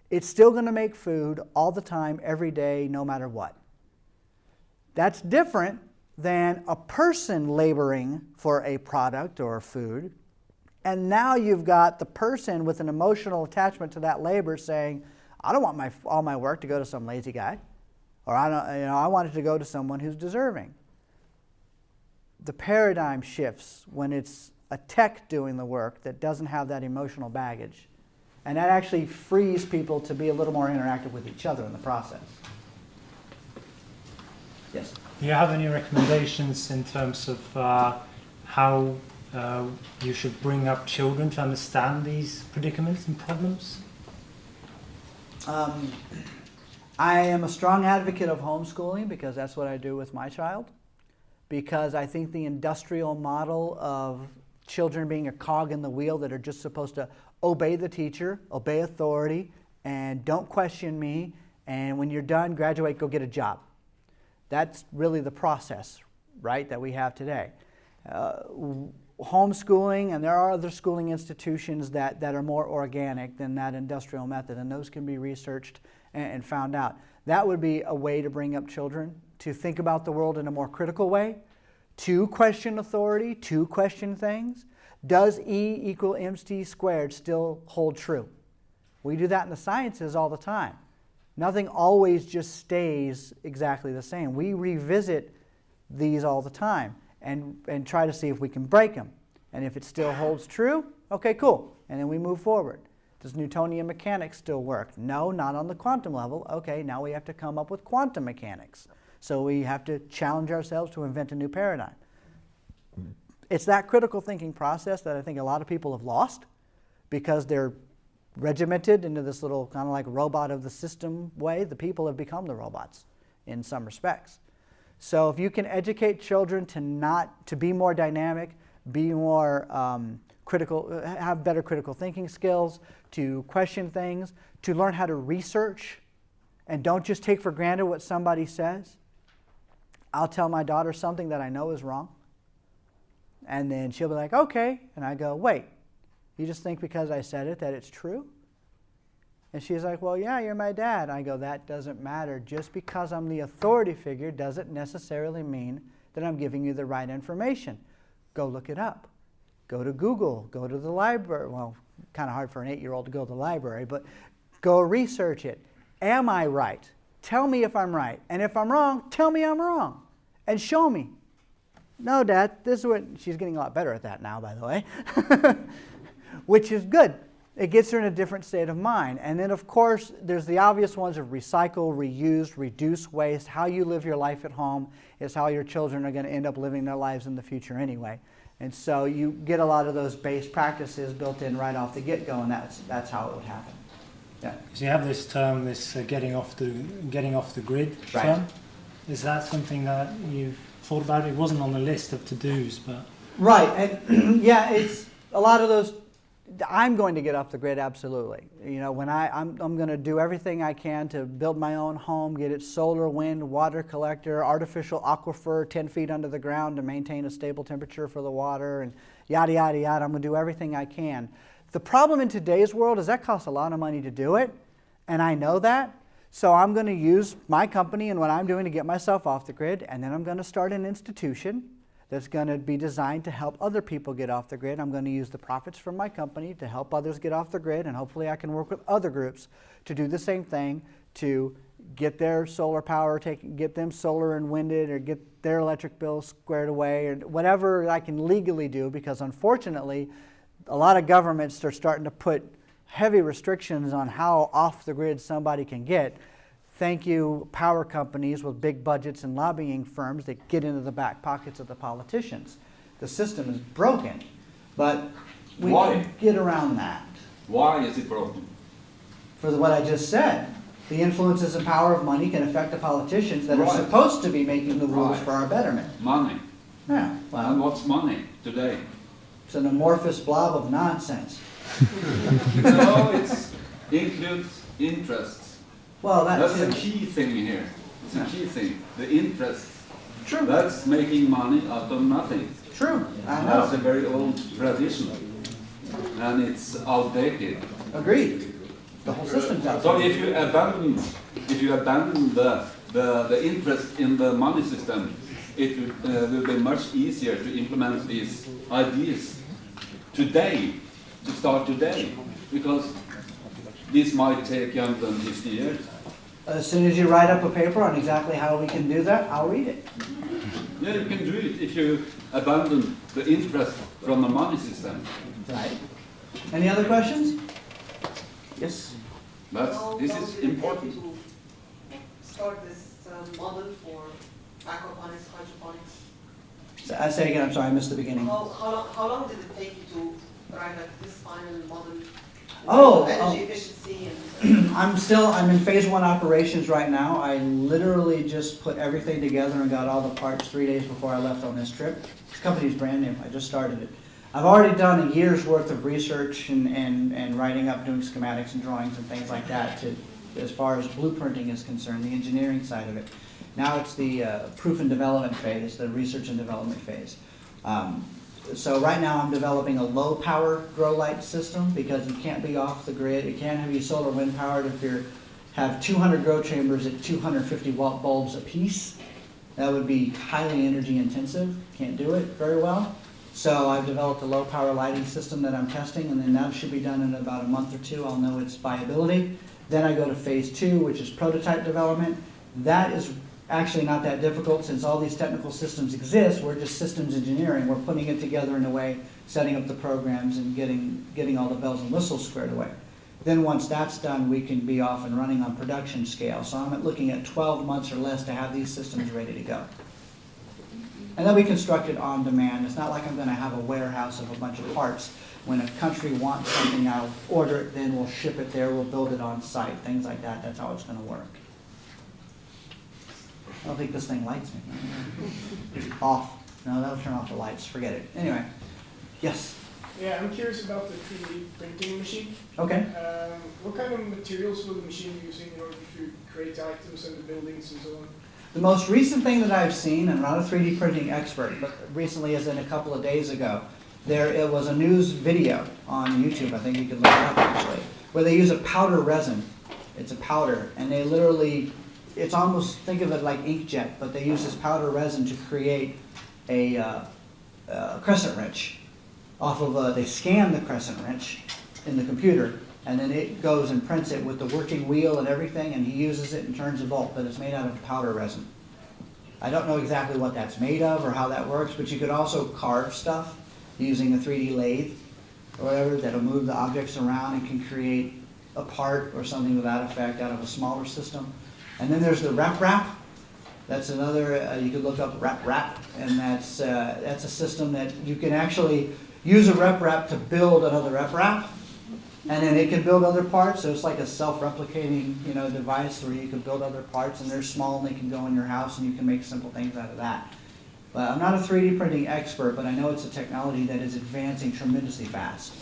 It's still going to make food all the time, every day, no matter what. That's different than a person laboring for a product or food. And now you've got the person with an emotional attachment to that labor saying, I don't want all my work to go to some lazy guy. Or I want it to go to someone who's deserving. The paradigm shifts when it's a tech doing the work that doesn't have that emotional baggage. And that actually frees people to be a little more interactive with each other in the process. Yes? Do you have any recommendations in terms of how you should bring up children to understand these predicaments and problems? I am a strong advocate of homeschooling because that's what I do with my child. Because I think the industrial model of children being a cog in the wheel that are just supposed to obey the teacher, obey authority, and don't question me, and when you're done, graduate, go get a job. That's really the process, right, that we have today. Homeschooling, and there are other schooling institutions that are more organic than that industrial method, and those can be researched and found out. That would be a way to bring up children, to think about the world in a more critical way, to question authority, to question things. Does E equal mc squared still hold true? We do that in the sciences all the time. Nothing always just stays exactly the same. We revisit these all the time and try to see if we can break them. And if it still holds true, okay, cool. And then we move forward. Does Newtonian mechanics still work? No, not on the quantum level. Okay, now we have to come up with quantum mechanics. So we have to challenge ourselves to invent a new paradigm. It's that critical thinking process that I think a lot of people have lost because they're regimented into this little kind of like robot of the system way. The people have become the robots in some respects. So if you can educate children to be more dynamic, be more critical, have better critical thinking skills, to question things, to learn how to research, and don't just take for granted what somebody says. I'll tell my daughter something that I know is wrong, and then she'll be like, okay, and I go, wait, you just think because I said it that it's true? And she's like, well, yeah, you're my dad. I go, that doesn't matter. Just because I'm the authority figure doesn't necessarily mean that I'm giving you the right information. Go look it up. Go to Google. Go to the library. Well, kind of hard for an 8-year-old to go to the library, but go research it. Am I right? Tell me if I'm right. And if I'm wrong, tell me I'm wrong. And show me. No, Dad, this is what... She's getting a lot better at that now, by the way. Which is good. It gets her in a different state of mind. And then, of course, there's the obvious ones of recycle, reuse, reduce waste. How you live your life at home is how your children are going to end up living their lives in the future anyway. And so you get a lot of those base practices built in right off the get-go, and that's how it would happen. Yeah. So you have this term, this getting off the grid Right. term. Is that something that you've thought about? It wasn't on the list of to-dos, but... Right, and yeah, it's a lot of those. I'm going to get off the grid, absolutely. You know, when I'm going to do everything I can to build my own home, get it solar, wind, water collector, artificial aquifer 10 feet under the ground to maintain a stable temperature for the water, and yada, yada, yada. I'm going to do everything I can. The problem in today's world is that costs a lot of money to do it, and I know that. So I'm going to use my company and what I'm doing to get myself off the grid, and then I'm going to start an institution that's going to be designed to help other people get off the grid. I'm going to use the profits from my company to help others get off the grid, and hopefully I can work with other groups to do the same thing, to get their solar power, get them solar and winded, or get their electric bill squared away, or whatever I can legally do, because unfortunately a lot of governments are starting to put heavy restrictions on how off the grid somebody can get. Thank you, power companies with big budgets and lobbying firms that get into the back pockets of the politicians. The system is broken, but we can get around that. Why is it broken? For what I just said, the influences and power of money can affect the politicians that are Right. supposed to be making the rules Right. for our betterment. Money. Yeah, And well, what's money today? it's an amorphous blob of nonsense. No, it includes interests. Well, That's that's the key thing here. It's a key thing. The interest. true. That's making money out of nothing. True. I That's a know. very old tradition. And it's outdated. Agreed. The whole system's out So there. if you abandon the interest in the money system, it will be much easier to implement these ideas today, to start today, because this might take 150 years. As soon as you write up a paper on exactly how we can do that, I'll read it. Yeah, you can do it if you abandon the interest from the money system. Right. Any other questions? Yes. This is important. To start this model for aquaponics, hydroponics. So, I say again, I'm sorry, I missed the beginning. How long did it take you to write like this final model? in Oh, terms of oh. energy efficiency and I'm in phase 1 operations right now. I literally just put everything together and got all the parts 3 days before I left on this trip. This company's brand new, I just started it. I've already done a year's worth of research and writing up, doing schematics and drawings and things like that as far as blueprinting is concerned, the engineering side of it. Now it's the proof and development phase, the research and development phase. So right now I'm developing a low power grow light system because you can't be off the grid. It can't be solar wind powered if you have 200 grow chambers at 250 watt bulbs apiece. That would be highly energy intensive. Can't do it very well. So I've developed a low power lighting system that I'm testing, and then that should be done in about a month or two. I'll know its viability. Then I go to phase 2, which is prototype development. That is actually not that difficult since all these technical systems exist. We're just systems engineering. We're putting it together in a way, setting up the programs and getting all the bells and whistles squared away. Then once that's done, we can be off and running on production scale. So I'm looking at 12 months or less to have these systems ready to go. And then we construct it on demand. It's not like I'm going to have a warehouse of a bunch of parts. When a country wants something, I'll order it, then we'll ship it there, we'll build it on site, things like that. That's how it's going to work. I don't think this thing lights me. Off. No, that'll turn off the lights. Forget it. Anyway. Yes? Yeah, I'm curious about the 3D printing machine. Okay. What kind of materials will the machine be using in order to create items and the buildings and so on? The most recent thing that I've seen, and I'm not a 3D printing expert, but recently, as in a couple of days ago, it was a news video on YouTube, I think you could look it up actually, where they use a powder resin. It's a powder, and they literally, it's almost, think of it like inkjet, but they use this powder resin to create a crescent wrench. They scan the crescent wrench in the computer, and then it goes and prints it with the working wheel and everything, and he uses it and turns a bolt, but it's made out of powder resin. I don't know exactly what that's made of or how that works, but you could also carve stuff using a 3D lathe or whatever that'll move the objects around and can create a part or something to that effect out of a smaller system. And then there's the RepRap. That's another, you could look up RepRap, and that's a system that you can actually use a RepRap to build another RepRap. And then it can build other parts, so it's like a self-replicating, device where you can build other parts, and they're small and they can go in your house, and you can make simple things out of that. But I'm not a 3D printing expert, but I know it's a technology that is advancing tremendously fast.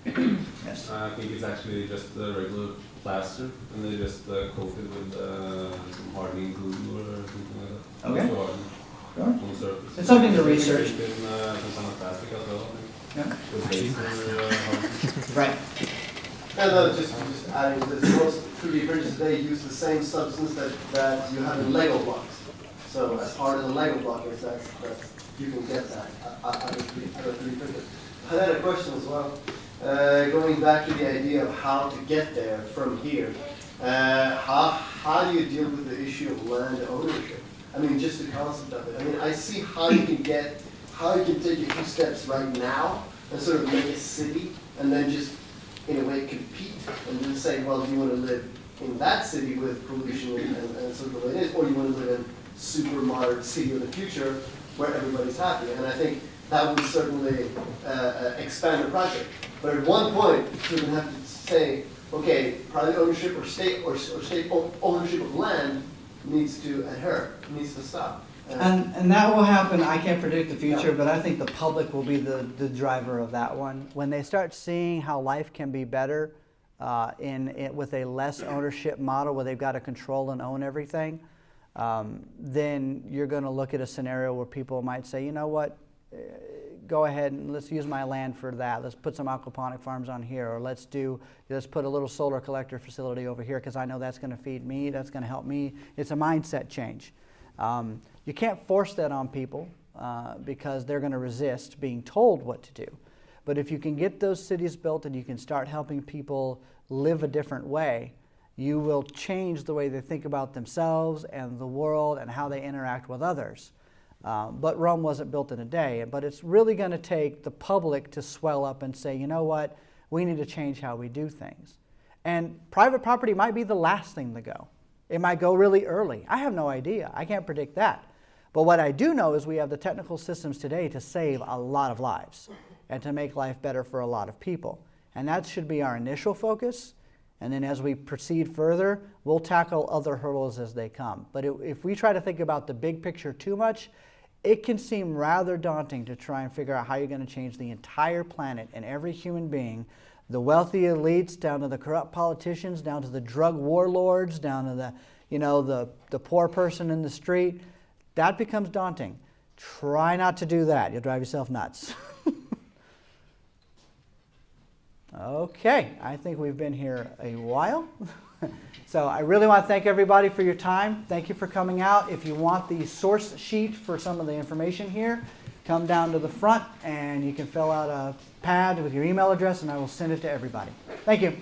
Yes. I think it's actually just a regular plaster, and they just coat it with some hardening glue or something like that. Okay. So harden Sure. on the surface. It's something to research. In some kind of plastic as well. Yeah. With base or Right. And just adding to this, most 3D printers today use the same substance that you have in Lego blocks. So as part of the Lego block, that's you can get that out of 3D printer. I had a question as well. Going back to the idea of how to get there from here, how do you deal with the issue of land ownership? I mean, just the concept of it. I mean, I see how you can take a few steps right now and sort of make a city, and then just in a way compete and then say, well, do you want to live in that city with pollution and sort of the way it is, or you want to live in super modern city of the future where everybody's happy? And I think that would certainly expand the project. But at one point, you're going to have to say, okay, private ownership or state ownership of land needs to needs to stop. And that will happen. I can't predict the future, but I think the public will be the driver of that one. When they start seeing how life can be better with a less ownership model where they've got to control and own everything, then you're going to look at a scenario where people might say, you know what, go ahead and let's use my land for that. Let's put some aquaponic farms on here, or let's put a little solar collector facility over here because I know that's going to feed me, that's going to help me. It's a mindset change. You can't force that on people because they're going to resist being told what to do. But if you can get those cities built and you can start helping people live a different way, you will change the way they think about themselves and the world and how they interact with others. But Rome wasn't built in a day. But it's really going to take the public to swell up and say, you know what, we need to change how we do things. And private property might be the last thing to go. It might go really early. I have no idea. I can't predict that. But what I do know is we have the technical systems today to save a lot of lives and to make life better for a lot of people. And that should be our initial focus. And then as we proceed further, we'll tackle other hurdles as they come. But if we try to think about the big picture too much, it can seem rather daunting to try and figure out how you're going to change the entire planet and every human being, the wealthy elites down to the corrupt politicians, down to the drug warlords, down to the poor person in the street. That becomes daunting. Try not to do that. You'll drive yourself nuts. Okay, I think we've been here a while. So I really want to thank everybody for your time. Thank you for coming out. If you want the source sheet for some of the information here, come down to the front and you can fill out a pad with your email address and I will send it to everybody. Thank you.